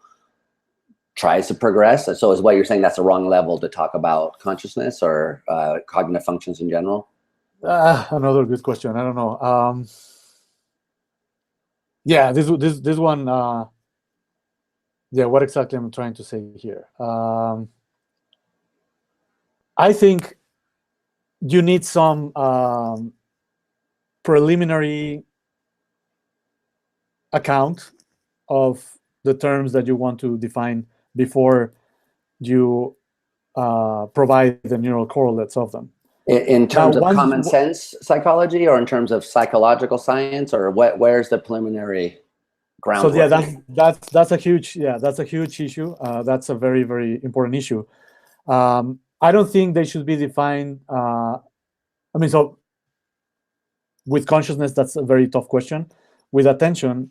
tries to progress? So is what you're saying that's the wrong level to talk about consciousness or cognitive functions in general? Another good question. I don't know. This one. What exactly I'm trying to say here? I think you need some preliminary account of the terms that you want to define before you provide the neural correlates of them. In terms of common sense psychology, or in terms of psychological science, or where's the preliminary groundwork? So that's a huge issue. That's a very, very important issue. I don't think they should be defined. So with consciousness, that's a very tough question. With attention,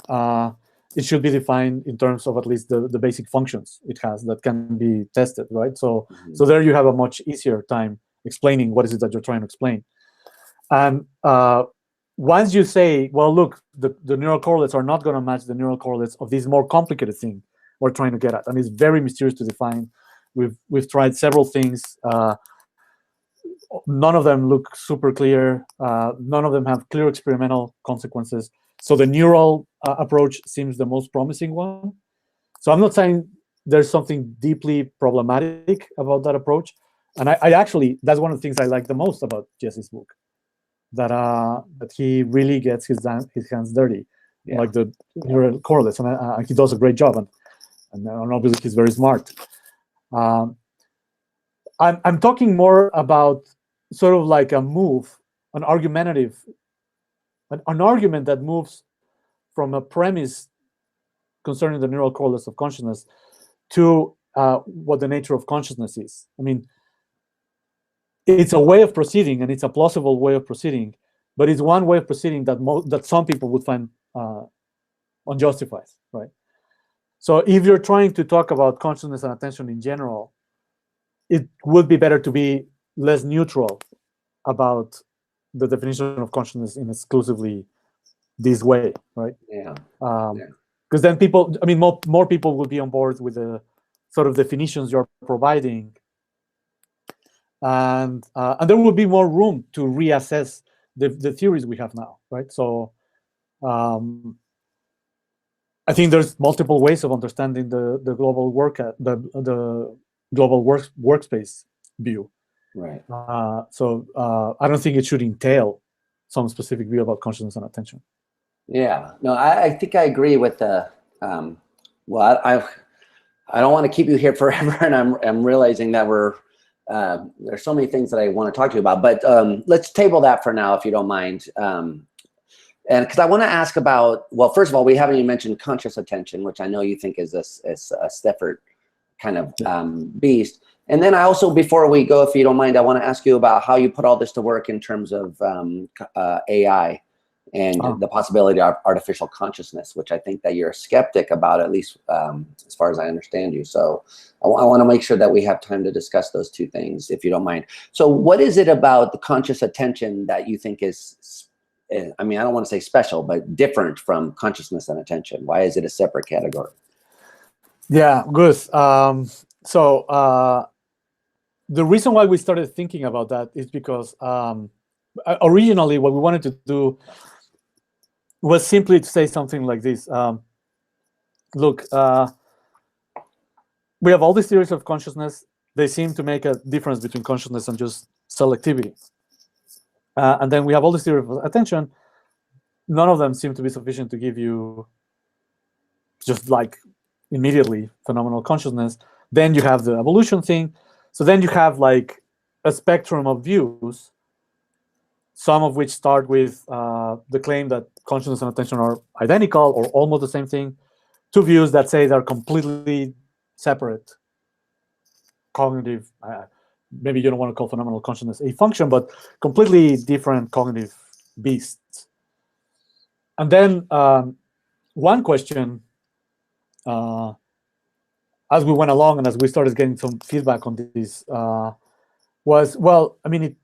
it should be defined in terms of at least the basic functions it has that can be tested, right? So so there you have a much easier time explaining what is it that you're trying to explain. And once you say, well, look, the neural correlates are not going to match the neural correlates of this more complicated thing we're trying to get at, and it's very mysterious to define. We've tried several things. None of them look super clear. None of them have clear experimental consequences. So the neural approach seems the most promising one. So I'm not saying there's something deeply problematic about that approach. And I actually, that's one of the things I like the most about Jesse's book, that he really gets his hands dirty, like the neural correlates, and he does a great job. And obviously he's very smart. I'm talking more about sort of like a move, an argument that moves from a premise concerning the neural correlates of consciousness to what the nature of consciousness is. I mean, it's a way of proceeding, and it's a plausible way of proceeding but it's one way of proceeding that some people would find unjustified, right? So if you're trying to talk about consciousness and attention in general, it would be better to be less neutral about the definition of consciousness in exclusively this way, right? Yeah. Because then people, I mean, more people will be on board with the sort of definitions you're providing, and there will be more room to reassess the theories we have now, right? So I think there's multiple ways of understanding the global the global workspace view. Right. So I don't think it should entail some specific view about consciousness and attention. Yeah. No, I think I agree with the. Well, I don't want to keep you here forever, and I'm realizing that we're there's so many things that I want to talk to you about, but let's table that for now, if you don't mind. And because I want to ask about, well, first of all, we haven't even mentioned conscious attention, which I know you think is a separate kind of beast. And then I also, before we go, if you don't mind, I want to ask you about how you put all this to work in terms of AI and the possibility of artificial consciousness, which I think that you're a skeptic about, at least as far as I understand you. So I want to make sure that we have time to discuss those two things, if you don't mind. So what is it about the conscious attention that you think is, I mean, I don't want to say special, but different from consciousness and attention? Why is it a separate category? Yeah, good. So the reason why we started thinking about that is because originally what we wanted to do was simply to say something like this. Look, we have all these theories of consciousness. They seem to make a difference between consciousness and just selectivity. And then we have all this theory of attention. None of them seem to be sufficient to give you just like immediately phenomenal consciousness. Then you have the evolution thing. So then you have like a spectrum of views, some of which start with the claim that consciousness and attention are identical or almost the same thing, to views that say they're completely separate cognitive, maybe you don't want to call phenomenal consciousness a function, but completely different cognitive beasts. And then one question, as we went along and as we started getting some feedback on this, was, well, I mean,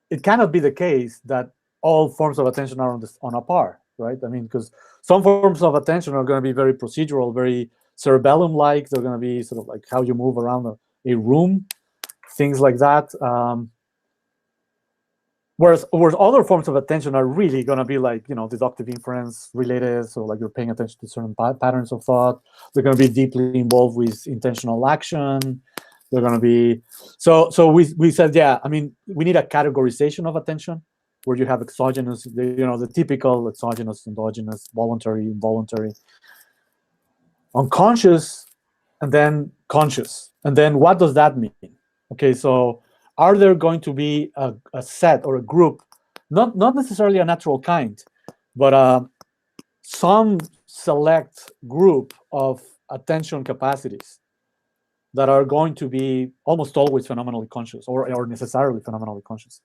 it cannot be the case that all forms of attention are on a par, right? I mean, because some forms of attention are going to be very procedural, very cerebellum-like. They're going to be sort of like how you move around a room, things like that. Whereas other forms of attention are really going to be like, deductive inference related. So like you're paying attention to certain patterns of thought. They're going to be deeply involved with intentional action. They're going to be, so we said, yeah, I mean, we need a categorization of attention where you have exogenous, the typical exogenous, endogenous, voluntary, involuntary, unconscious, and then conscious. And then what does that mean? Okay, so are there going to be a set or a group, not necessarily a natural kind, but some select group of attention capacities that are going to be almost always phenomenally conscious or necessarily phenomenally conscious?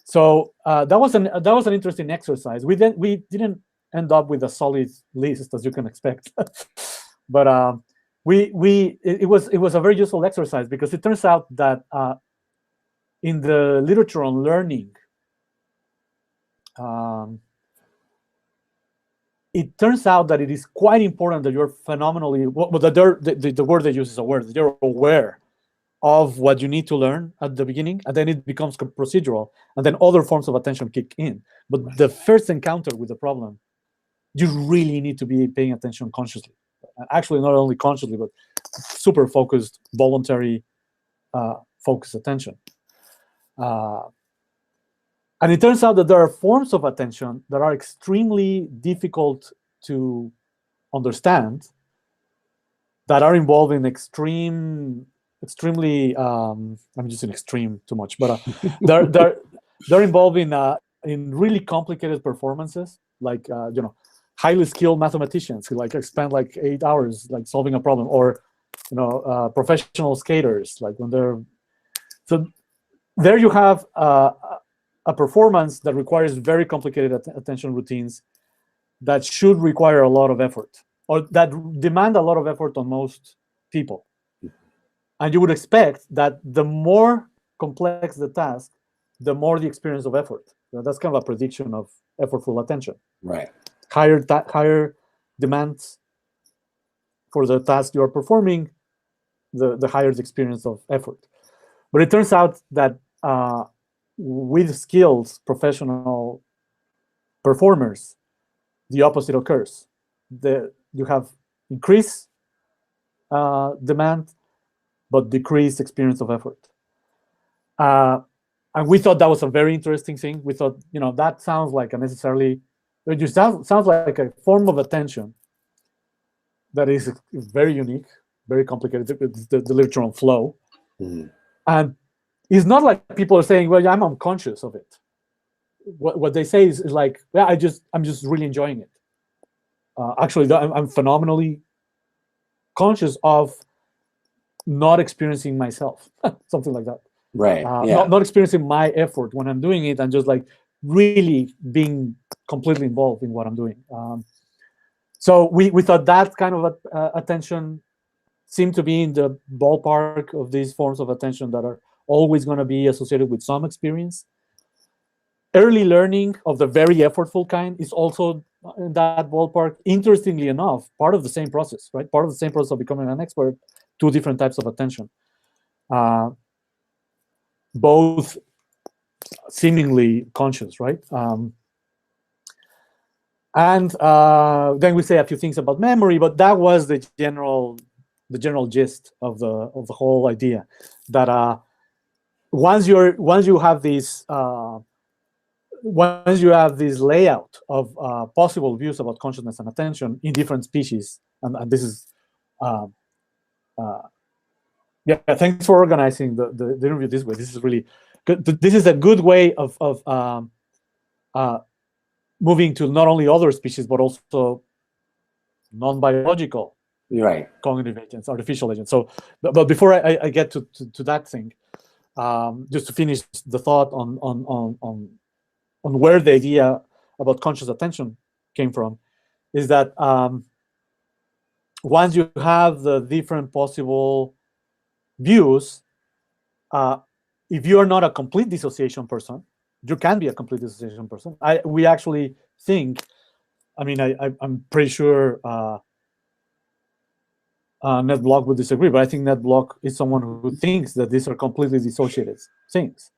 So that was an interesting exercise. We didn't end up with a solid list, as you can expect, but it was a very useful exercise, because it turns out that in the literature on learning, it turns out that it is quite important that you're phenomenally, the word they use is aware, that you're aware of what you need to learn at the beginning, and then it becomes procedural, and then other forms of attention kick in. But the first encounter with the problem, you really need to be paying attention consciously. Actually, not only consciously, but super focused, voluntary, focused attention. And it turns out that there are forms of attention that are extremely difficult to understand, that are involved in extremely, I'm using extreme too much, but they're involved in really complicated performances, like highly skilled mathematicians who like spend like 8 hours like solving a problem, or professional skaters, like when they're, so there you have a performance that requires very complicated attention routines that should require a lot of effort, or that demand a lot of effort on most people. And you would expect that the more complex the task, the more the experience of effort. That's kind of a prediction of effortful attention. Right. Higher demands for the task you're performing, the higher the experience of effort. But it turns out that with skills, professional performers, the opposite occurs. You have increased demand, but decreased experience of effort. And we thought that was a very interesting thing. We thought, that sounds like sounds like a form of attention that is very unique, very complicated. It's the literal flow. Mm-hmm. And it's not like people are saying, well, I'm unconscious of it. What they say is like, yeah, I'm just really enjoying it. Actually, I'm phenomenally conscious of not experiencing myself, something like that. Right. Not experiencing my effort when I'm doing it, and just like really being completely involved in what I'm doing. So we thought that kind of attention seemed to be in the ballpark of these forms of attention that are always going to be associated with some experience. Early learning of the very effortful kind is also in that ballpark. Interestingly enough, part of the same process, right? Part of the same process of becoming an expert, two different types of attention. Both seemingly conscious, right? And then we say a few things about memory, but that was the general gist of the whole idea. That once you have this layout of possible views about consciousness and attention in different species, and this is thanks for organizing the interview this way. This is really good. This is a good way of moving to not only other species, but also non-biological cognitive agents, artificial agents. So, but before I get to that thing, just to finish the thought on where the idea about conscious attention came from, is that once you have the different possible views, if you are not a complete dissociation person, you can be a complete dissociation person. We actually think, I'm pretty sure Ned Block would disagree, but I think Ned Block is someone who thinks that these are completely dissociated things.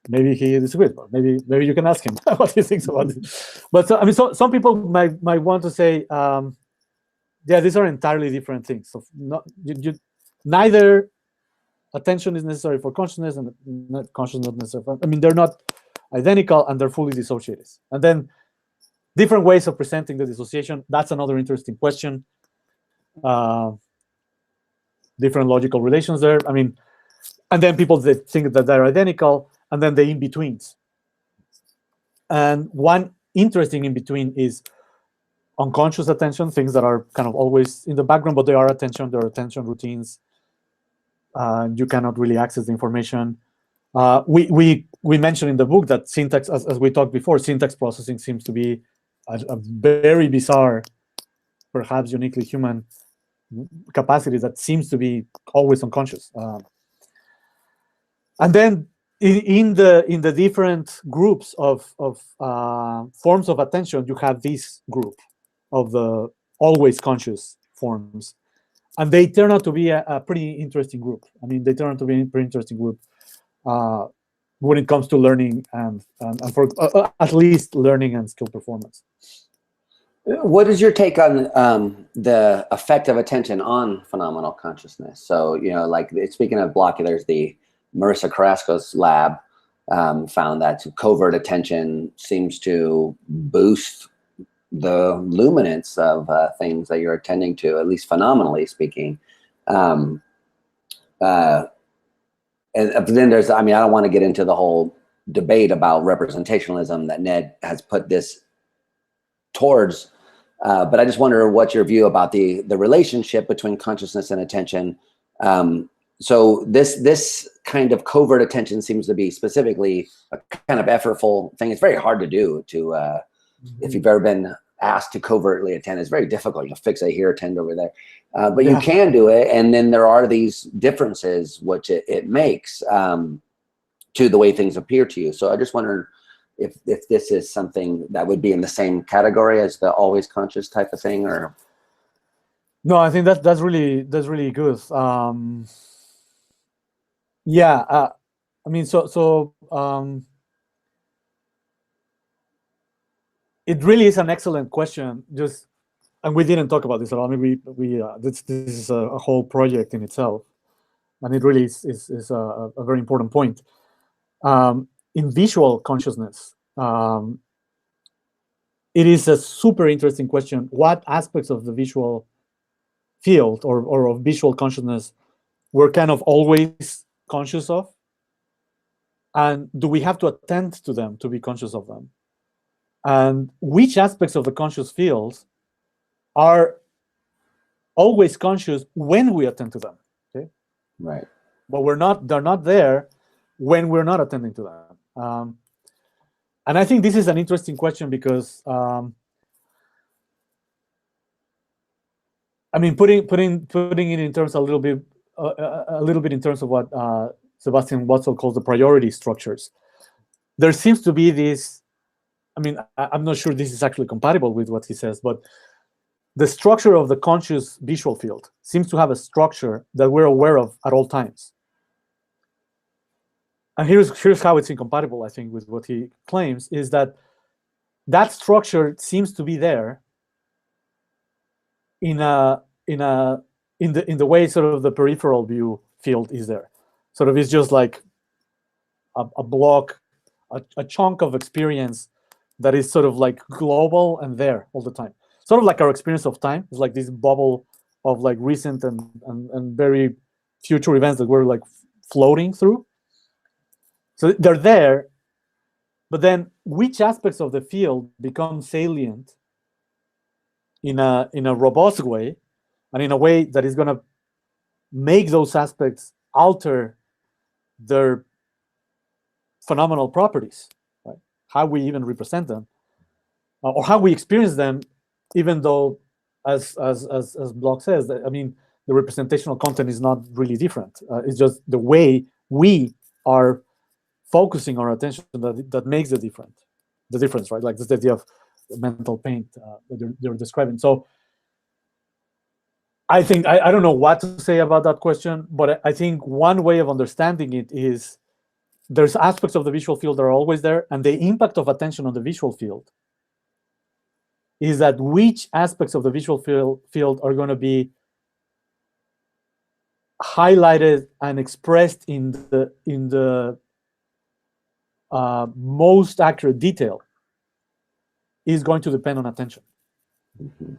Maybe he disagrees, but maybe you can ask him what he thinks about this. But so some people might want to say, these are entirely different things. So neither attention is necessary for consciousness, and consciousness not necessary for, they're not identical, and they're fully dissociated. And then different ways of presenting the dissociation, that's another interesting question. Different logical relations there. And then people that think that they're identical, and then the in-betweens. And one interesting in-between is unconscious attention, things that are kind of always in the background, but they are attention, there are attention routines. You cannot really access the information. We mentioned in the book that syntax, as we talked before, syntax processing seems to be a very bizarre, perhaps uniquely human capacity that seems to be always unconscious. And then in the different groups of forms of attention, you have this group of the always conscious forms. And they turn out to be a pretty interesting group. They turn out to be a pretty interesting group when it comes to learning and for at least learning and skill performance. What is your take on the effect of attention on phenomenal consciousness? So, like speaking of Block, there's the Marissa Carrasco's lab found that covert attention seems to boost the luminance of things that you're attending to, at least phenomenally speaking. And then there's, I don't want to get into the whole debate about representationalism that Ned has put this towards, but I just wonder what's your view about the relationship between consciousness and attention. so this kind of covert attention seems to be specifically a kind of effortful thing. It's very hard to do. If you've ever been asked to covertly attend, it's very difficult. You fix it here, attend over there, but you can do it. And then there are these differences which it makes to the way things appear to you. So I just wondered if this is something that would be in the same category as the always conscious type of thing, or. No, I think that's really good. Yeah, I mean, so it really is an excellent question. And we didn't talk about this at all. I mean, this is a whole project in itself, and it really is a very important point. In visual consciousness, it is a super interesting question. What aspects of the visual field or of visual consciousness we're kind of always conscious of, and do we have to attend to them to be conscious of them? And which aspects of the conscious fields are always conscious when we attend to them? Okay, right. But they're not there when we're not attending to them. And I think this is an interesting question because I mean, putting it in terms a little bit in terms of what Sebastian Watzel calls the priority structures. There seems to be this. I mean, I'm not sure this is actually compatible with what he says, but the structure of the conscious visual field seems to have a structure that we're aware of at all times. And here's how it's incompatible, I think, with what he claims, is that structure seems to be there in the way sort of the peripheral view field is there. Sort of it's just like a block, a chunk of experience that is sort of like global and there all the time. Sort of like our experience of time is like this bubble of like recent and very future events that we're like floating through. So they're there, but then which aspects of the field become salient in a robust way, and in a way that is going to make those aspects alter their phenomenal properties, right? How we even represent them, or how we experience them, even though, as Bloch says, I mean, the representational content is not really different. It's just the way we are focusing our attention that makes the difference, right? Like this idea of mental paint that they're describing. So I think I don't know what to say about that question, but I think one way of understanding it is there's aspects of the visual field that are always there, and the impact of attention on the visual field is that which aspects of the visual field are going to be highlighted and expressed in the most accurate detail is going to depend on attention. Mm-hmm.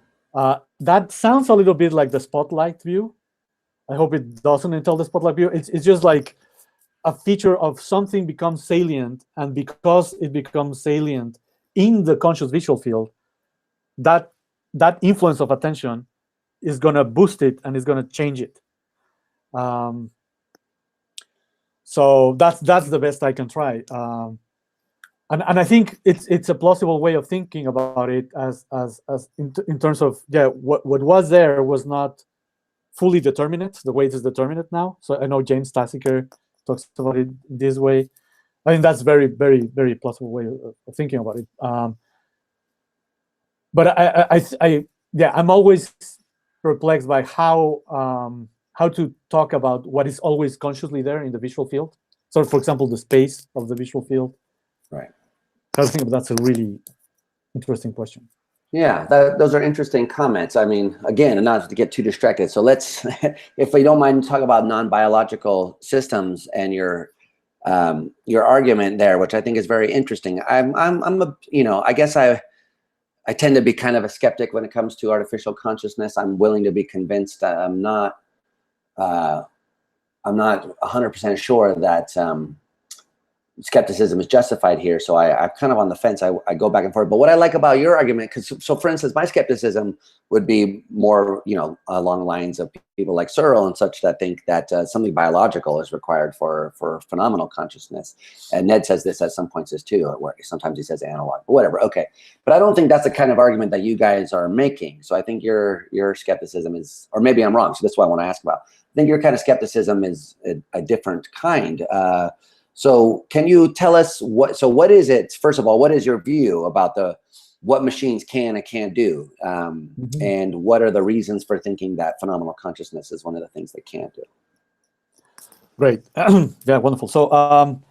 That sounds a little bit like the spotlight view. I hope it doesn't entail the spotlight view. It's just like a feature of something becomes salient, and because it becomes salient in the conscious visual field, that influence of attention is going to boost it and is going to change it. So that's the best I can try. And I think it's a plausible way of thinking about it as in terms of, yeah, what was there was not fully determinate the way it is determinate now. So I know James Tassiker talks about it this way. I think that's very, very, very plausible way of thinking about it. But I'm always perplexed by how to talk about what is always consciously there in the visual field. So, for example, the space of the visual field. Right. I think that's a really interesting question. Yeah, those are interesting comments. I mean, again, and not to get too distracted. So let's, if we don't mind, talk about non-biological systems and your argument there, which I think is very interesting. I'm a, I guess I tend to be kind of a skeptic when it comes to artificial consciousness. I'm willing to be convinced. I'm not 100% sure that skepticism is justified here. So I'm kind of on the fence. I go back and forth. But what I like about your argument, so for instance, my skepticism would be more, along the lines of people like Searle and such that think that something biological is required for phenomenal consciousness. And Ned says this at some points too, where sometimes he says analog, but whatever. Okay. But I don't think that's the kind of argument that you guys are making. So I think your skepticism is, or maybe I'm wrong. So that's what I want to ask about. I think your kind of skepticism is a different kind. So can you tell us what is it, first of all, what is your view about what machines can and can't do? And what are the reasons for thinking that phenomenal consciousness is one of the things they can't do? Great. Yeah, wonderful. So,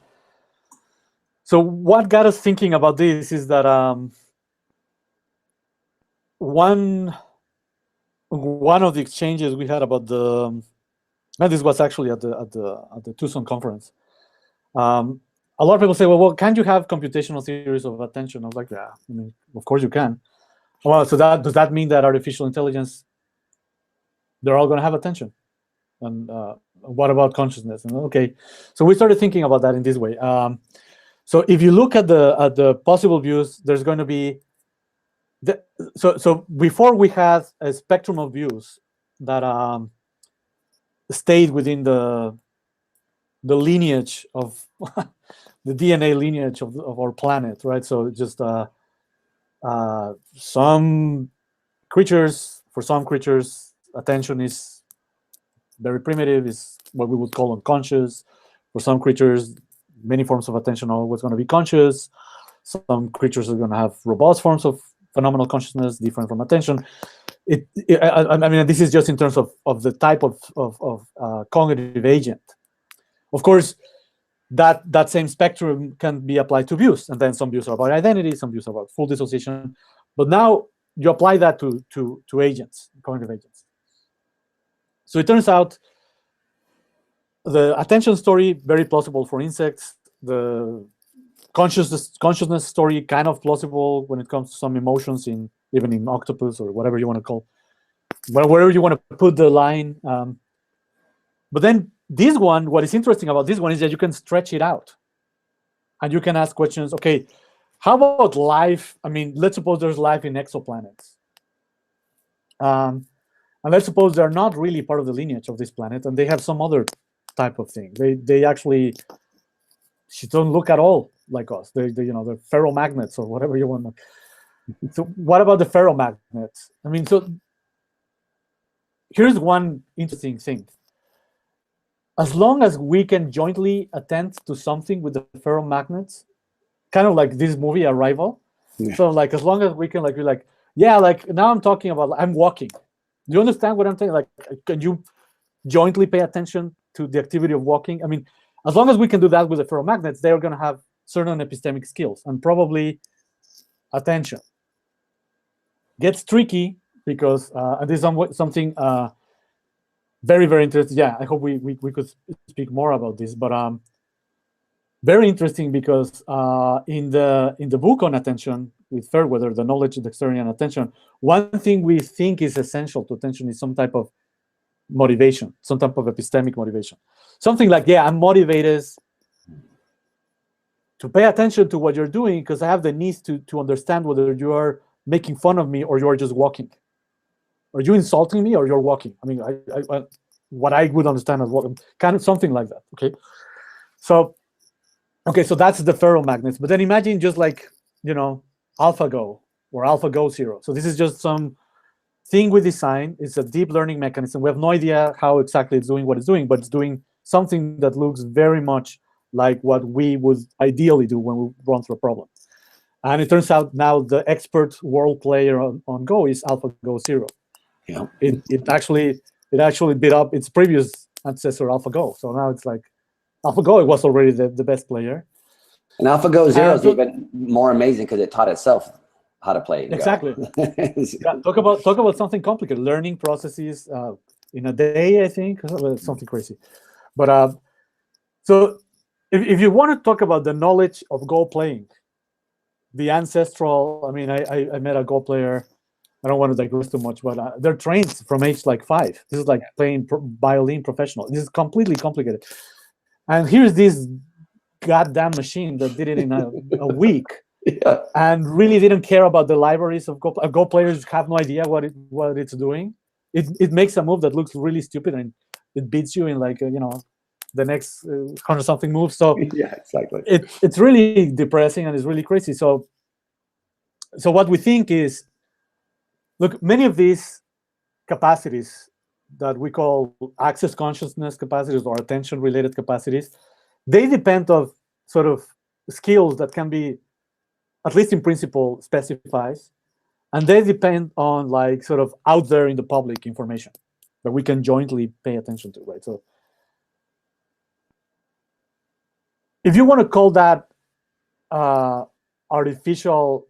so what got us thinking about this is that one of the exchanges we had about and this was actually at the Tucson conference. A lot of people say, well, can't you have computational theories of attention? I was like, yeah, I mean, of course you can. Well, so does that mean that artificial intelligence, they're all going to have attention? And what about consciousness? And okay, so we started thinking about that in this way. So if you look at the possible views, there's going to be so before we had a spectrum of views that stayed within the lineage of the DNA lineage of our planet, right? So just some creatures, for some creatures, attention is very primitive, is what we would call unconscious. For some creatures, many forms of attention are always going to be conscious. Some creatures are going to have robust forms of phenomenal consciousness, different from attention. I mean, this is just in terms of the type of cognitive agent. Of course, that same spectrum can be applied to views, and then some views are about identity, some views are about full dissociation. But now you apply that to agents, cognitive agents. So it turns out the attention story, very plausible for insects. The consciousness story, kind of plausible when it comes to some emotions, even in octopus or whatever you want to call, wherever you want to put the line. But then this one, what is interesting about this one is that you can stretch it out. And you can ask questions, okay, how about life? I mean, let's suppose there's life in exoplanets. And let's suppose they're not really part of the lineage of this planet, and they have some other type of thing. They actually don't look at all like us. They're ferromagnets or whatever you want. So what about the ferromagnets? I mean, so here's one interesting thing. As long as we can jointly attend to something with the ferromagnets, kind of like this movie Arrival. Yeah. So like, as long as we can be like, yeah, like now I'm talking about, I'm walking. Do you understand what I'm saying? Like, can you jointly pay attention to the activity of walking? I mean, as long as we can do that with the ferromagnets, they're going to have certain epistemic skills and probably attention. Gets tricky because, and this is something very, very interesting. Yeah, I hope we could speak more about this, but very interesting because in the book on attention with Fairweather, the knowledge, dexterity, and attention, one thing we think is essential to attention is some type of motivation, some type of epistemic motivation. Something like, yeah, I'm motivated to pay attention to what you're doing because I have the need to understand whether you are making fun of me or you are just walking. Are you insulting me or you're walking? I mean, what I would understand as walking, kind of something like that, okay? So that's the ferromagnets. But then imagine just like, AlphaGo or AlphaGo Zero. So this is just some thing we design. It's a deep learning mechanism. We have no idea how exactly it's doing what it's doing, but it's doing something that looks very much like what we would ideally do when we run through a problem. And it turns out now the expert world player on Go is AlphaGo Zero. Yeah. It actually beat up its previous ancestor AlphaGo. So now it's like AlphaGo, it was already the best player. And AlphaGo Zero is even more amazing because it taught itself how to play. Exactly. Yeah, talk about something complicated. Learning processes in a day, I think, something crazy. But so if you want to talk about the knowledge of Go playing, the ancestral. I mean, I met a Go player. I don't want to digress too much, but they're trained from age like 5. This is like playing violin professional. This is completely complicated. And here's this goddamn machine that did it in a week, Yeah. and really didn't care about the libraries of Go. Go players have no idea what it's doing. It makes a move that looks really stupid, and it beats you in like the next 100-something moves. So Yeah, exactly. it's really depressing and it's really crazy. So what we think is, look, many of these capacities that we call access consciousness capacities or attention related capacities, they depend on sort of skills that can be, at least in principle, specified, and they depend on like sort of out there in the public information that we can jointly pay attention to, right? So if you want to call that artificial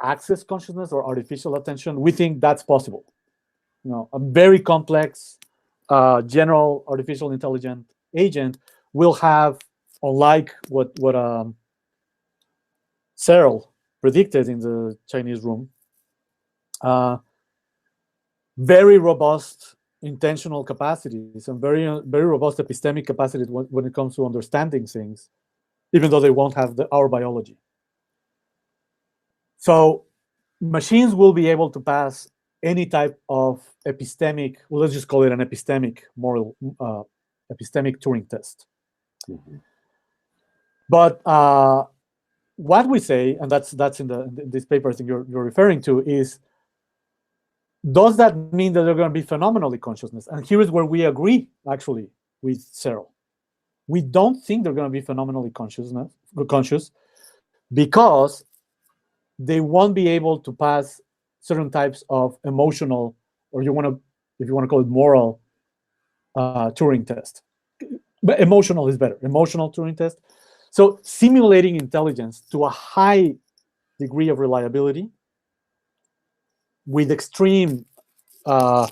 access consciousness or artificial attention, we think that's possible. A very complex general artificial intelligent agent will have, unlike what Searle predicted in the Chinese room, very robust intentional capacities and very robust epistemic capacities when it comes to understanding things, even though they won't have our biology. So machines will be able to pass any type of epistemic, well, let's just call it an epistemic epistemic Turing test. Mm-hmm. But what we say, and that's in this paper I think you're referring to, is, does that mean that they're going to be phenomenally consciousness? And here is where we agree actually with Searle. We don't think they're going to be phenomenally conscious because they won't be able to pass certain types of emotional, or if you want to call it moral, Turing test. But emotional is better. Emotional Turing test. So simulating intelligence to a high degree of reliability with extreme, again,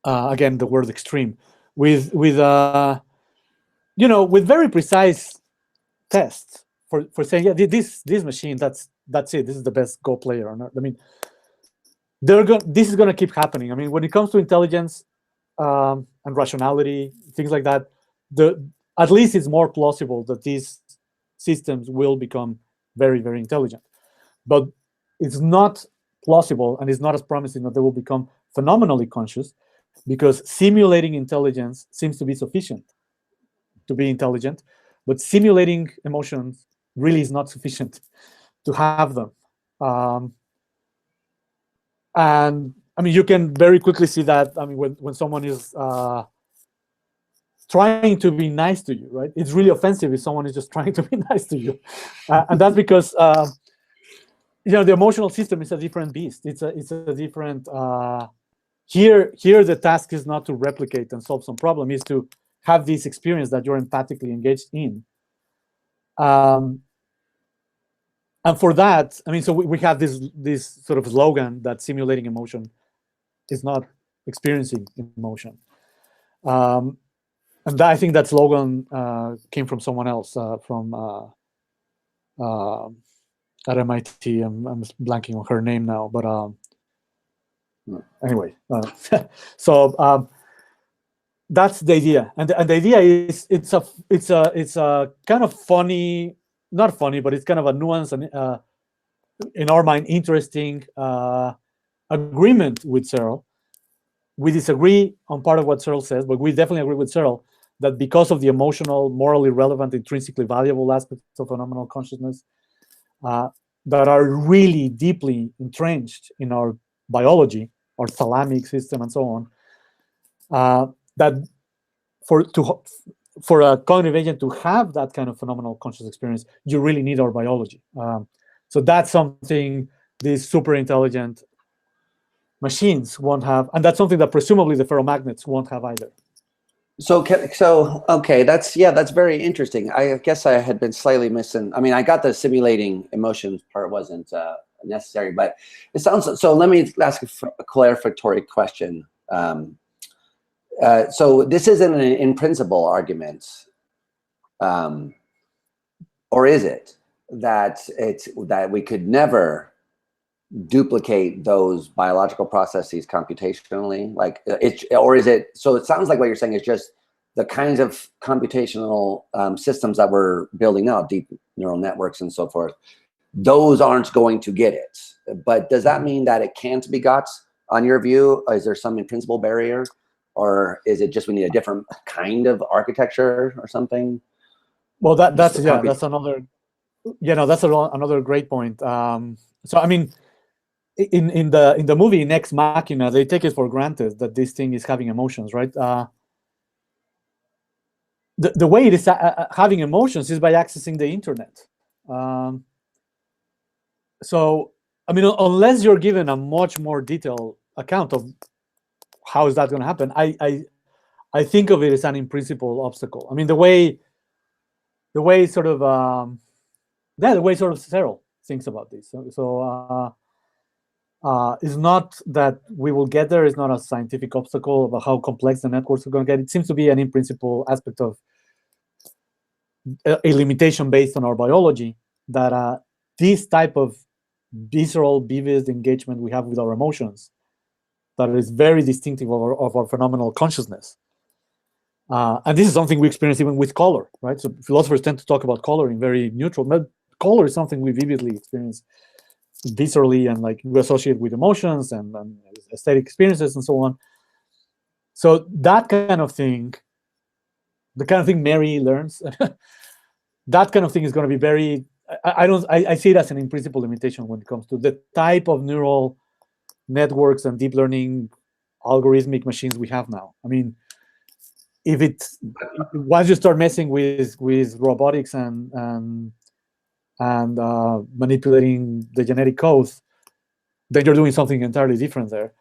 the word extreme, with very precise tests for saying, yeah, this machine, that's it. This is the best Go player or not. I mean, this is going to keep happening. I mean, when it comes to intelligence and rationality, things like that, at least it's more plausible that these systems will become very, very intelligent. But it's not plausible, and it's not as promising that they will become phenomenally conscious, because simulating intelligence seems to be sufficient to be intelligent, but simulating emotions really is not sufficient to have them. And I mean, you can very quickly see that. I mean, when someone is trying to be nice to you, right? It's really offensive if someone is just trying to be nice to you, and that's because the emotional system is a different beast. It's a different. Here the task is not to replicate and solve some problem, is to have this experience that you're empathically engaged in. And for that, I mean, so we have this sort of slogan that simulating emotion is not experiencing emotion. And I think that slogan came from someone else, from at MIT. I'm blanking on her name now, but anyway. So that's the idea, and the idea is it's a kind of funny, not funny, but it's kind of a nuance and in our mind interesting agreement with Searle. We disagree on part of what Searle says, but we definitely agree with Searle that because of the emotional, morally relevant, intrinsically valuable aspects of phenomenal consciousness that are really deeply entrenched in our biology, our thalamic system, and so on, that for a cognitive agent to have that kind of phenomenal conscious experience, you really need our biology. So that's something these super intelligent machines won't have, and that's something that presumably the ferromagnets won't have either. So okay, that's very interesting. I guess I had been slightly missing. I mean, I got the simulating emotions part wasn't necessary, but it sounds. So let me ask a clarificatory question. So this isn't an in principle argument, or is it that we could never duplicate those biological processes computationally, or is it? So it sounds like what you're saying is just the kinds of computational systems that we're building now, deep neural networks and so forth, those aren't going to get it. But does that mean that it can't be got, on your view? Is there some in-principle barrier? Or is it just we need a different kind of architecture or something? Well, that's another, another great point. So I mean, in the movie Ex Machina, they take it for granted that this thing is having emotions, right? The way it is having emotions is by accessing the internet. So I mean, unless you're given a much more detailed account of how is that going to happen, I think of it as an in-principle obstacle. I mean, the way sort of Searle thinks about this. So it's not that we will get there. It's not a scientific obstacle about how complex the networks are going to get. It seems to be an in-principle aspect of a limitation based on our biology, that this type of visceral, vivid engagement we have with our emotions that is very distinctive of our phenomenal consciousness. And this is something we experience even with color, right? So philosophers tend to talk about color in very neutral, but color is something we vividly experience viscerally, and like we associate with emotions and aesthetic experiences and so on. So that kind of thing, the kind of thing Mary learns, that kind of thing is going to be very, I see it as an in-principle limitation when it comes to the type of neural networks and deep learning algorithmic machines we have now. I mean, once you start messing with robotics and manipulating the genetic code, then you're doing something entirely different there.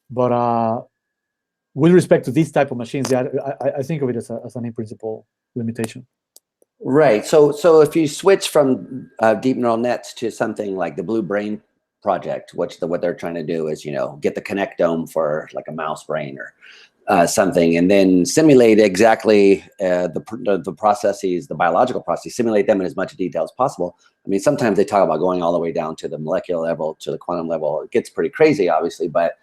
But with respect to these type of machines, yeah, I think of it as an in-principle limitation. Right. So if you switch from deep neural nets to something like the Blue Brain project, what they're trying to do is, get the connectome for like a mouse brain or something, and then simulate exactly the processes, the biological processes, simulate them in as much detail as possible. I mean, sometimes they talk about going all the way down to the molecular level, to the quantum level. It gets pretty crazy, obviously. But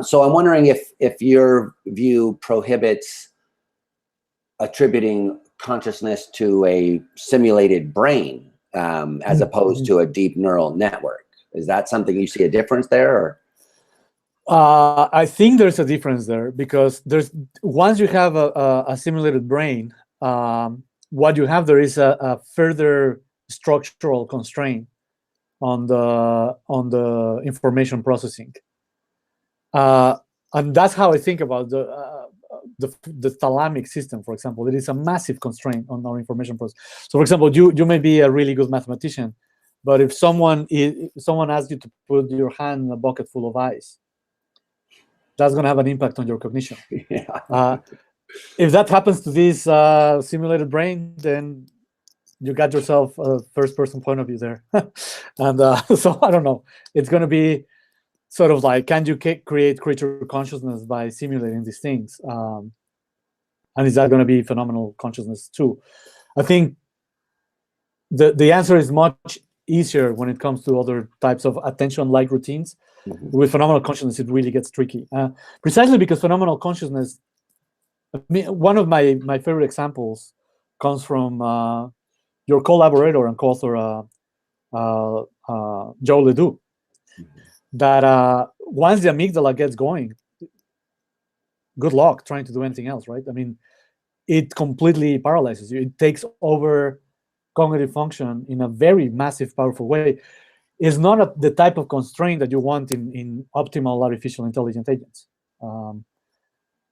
so I'm wondering if your view prohibits attributing consciousness to a simulated brain as opposed to a deep neural network. Is that something you see a difference there? Or? I think there's a difference there, because once you have a simulated brain, what you have there is a further structural constraint on the information processing, and that's how I think about the thalamic system, for example. It is a massive constraint on our information process. So, for example, you may be a really good mathematician, but if someone asks you to put your hand in a bucket full of ice, that's going to have an impact on your cognition. Yeah. If that happens to this simulated brain, then you got yourself a first-person point of view there. And so I don't know. It's going to be sort of like, can you create creature consciousness by simulating these things? And is that going to be phenomenal consciousness too? I think the answer is much easier when it comes to other types of attention-like routines. Mm-hmm. With phenomenal consciousness, it really gets tricky. Precisely because phenomenal consciousness, one of my favorite examples comes from your collaborator and co-author, Joe Ledoux, that once the amygdala gets going, good luck trying to do anything else, right? I mean, it completely paralyzes you. It takes over cognitive function in a very massive, powerful way. Is not the type of constraint that you want in optimal artificial intelligent agents.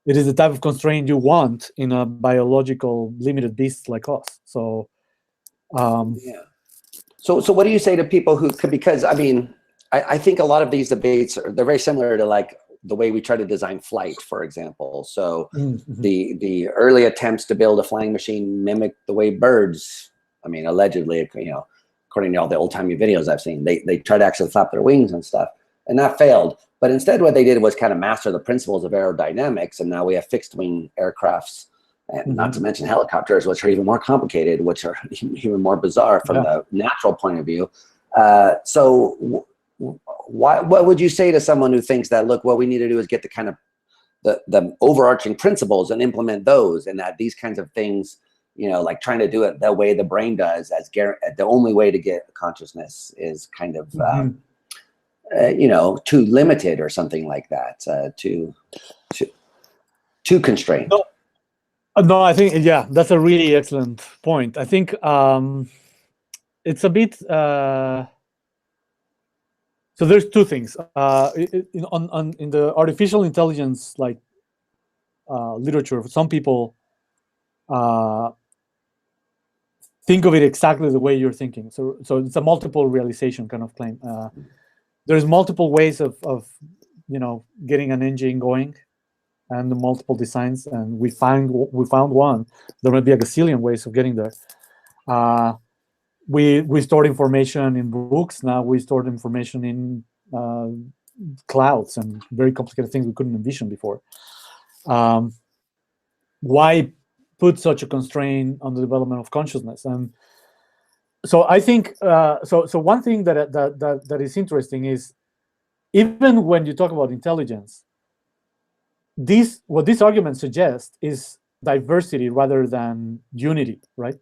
It is the type of constraint you want in a biological limited beast like us. So, yeah. So what do you say to people who could? Because I mean, I think a lot of these debates they're very similar to like the way we try to design flight, for example. So mm-hmm. the early attempts to build a flying machine mimic the way birds. I mean, allegedly, according to all the old-timey videos I've seen, they tried to actually flap their wings and stuff, and that failed. But instead what they did was kind of master the principles of aerodynamics, and now we have fixed-wing aircrafts, and mm-hmm. not to mention helicopters, which are even more complicated, which are even more bizarre from the natural point of view. So what would you say to someone who thinks that, look, what we need to do is get the kind of the overarching principles and implement those, and that these kinds of things, like trying to do it the way the brain does, as the only way to get consciousness is kind of too limited or something like that, too constrained. No, I think, yeah, that's a really excellent point. I think it's a bit, so there's two things. In the artificial intelligence literature, some people think of it exactly the way you're thinking. So it's a multiple realization kind of claim. There's multiple ways of getting an engine going, and the multiple designs, and we found one. There might be a gazillion ways of getting there. We stored information in books. Now we stored information in clouds and very complicated things we couldn't envision before. Why put such a constraint on the development of consciousness? And so I think so one thing that is interesting is, even when you talk about intelligence, what this argument suggests is diversity rather than unity, right?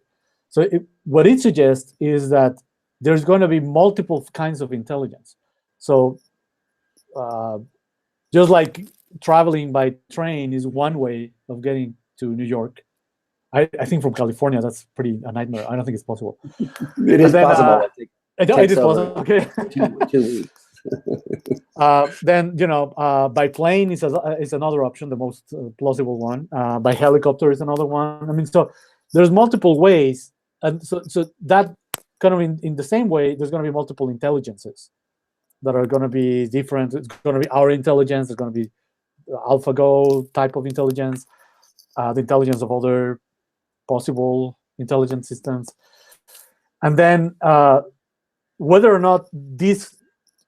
So what it suggests is that there's going to be multiple kinds of intelligence. So just like traveling by train is one way of getting to New York, I think from California, that's a nightmare. I don't think it's possible. It is possible. It is possible. Okay. 2 weeks. Then by plane is another option, the most plausible one. By helicopter is another one. I mean, so there's multiple ways, and so that kind of in the same way, there's going to be multiple intelligences that are going to be different. It's going to be our intelligence. There's going to be AlphaGo type of intelligence, the intelligence of other possible intelligence systems, and then whether or not these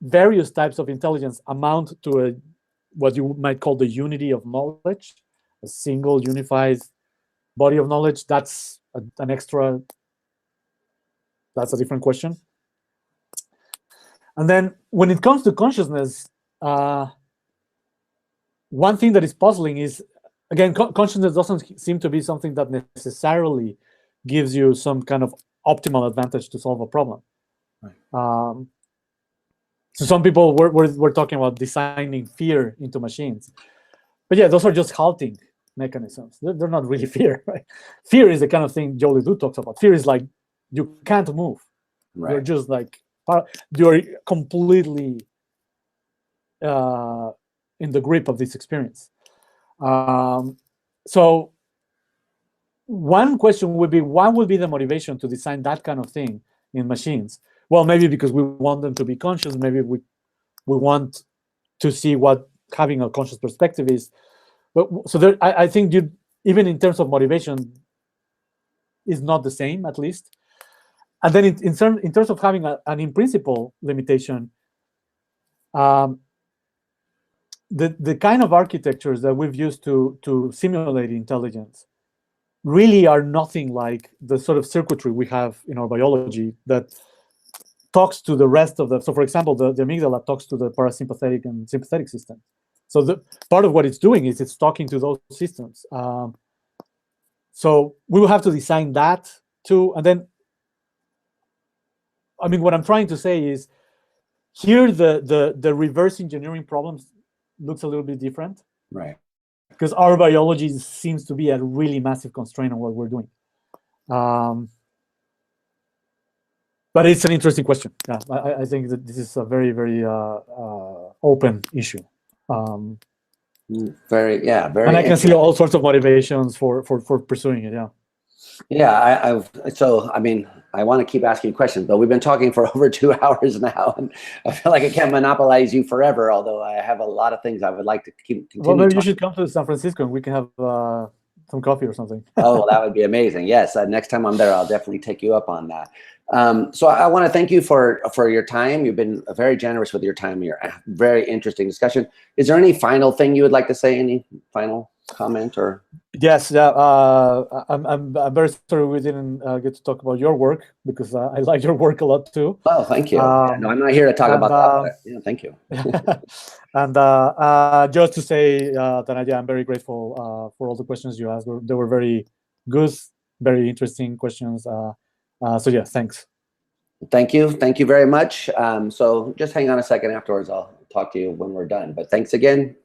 various types of intelligence amount to what you might call the unity of knowledge, a single unified body of knowledge. That's a different question. And then when it comes to consciousness, one thing that is puzzling is, again, consciousness doesn't seem to be something that necessarily gives you some kind of optimal advantage to solve a problem. Right. So some people were talking about designing fear into machines. But yeah, those are just halting mechanisms. They're not really fear, right? Fear is the kind of thing Joe Ledoux talks about. Fear is like, you can't move. Right. You're just like, you're completely in the grip of this experience. So one question would be, what would be the motivation to design that kind of thing in machines? Well, maybe because we want them to be conscious. Maybe we want to see what having a conscious perspective is. But so there, I think even in terms of motivation, is not the same, at least. And then in terms of having an in principle limitation, the kind of architectures that we've used to simulate intelligence really are nothing like the sort of circuitry we have in our biology that talks to the rest of so for example, the amygdala talks to the parasympathetic and sympathetic system. So the part of what it's doing is it's talking to those systems. So we will have to design that too. And then, I mean, what I'm trying to say is, here the reverse engineering problems looks a little bit different. Right. Because our biology seems to be a really massive constraint on what we're doing. But it's an interesting question. Yeah, I think that this is a very, very open issue. Very. And I can see all sorts of motivations for pursuing it. Yeah. Yeah. I mean, I want to keep asking questions, but we've been talking for over 2 hours now, and I feel like I can't monopolize you forever. Although I have a lot of things I would like to continue. Well, maybe you should come to San Francisco and we can have some coffee or something. Oh, well, that would be amazing. Yes, next time I'm there, I'll definitely take you up on that. So I want to thank you for your time. You've been very generous with your time. Your very interesting discussion. Is there any final thing you would like to say? Any final comment or? Yes, yeah. I'm very sorry we didn't get to talk about your work, because I like your work a lot too. Oh, thank you. No, I'm not here to talk about that, but yeah, thank you. And just to say that I'm very grateful for all the questions you asked. They were very good, very interesting questions. So yeah, thanks. Thank you very much. So just hang on a second afterwards. I'll talk to you when we're done. But thanks again.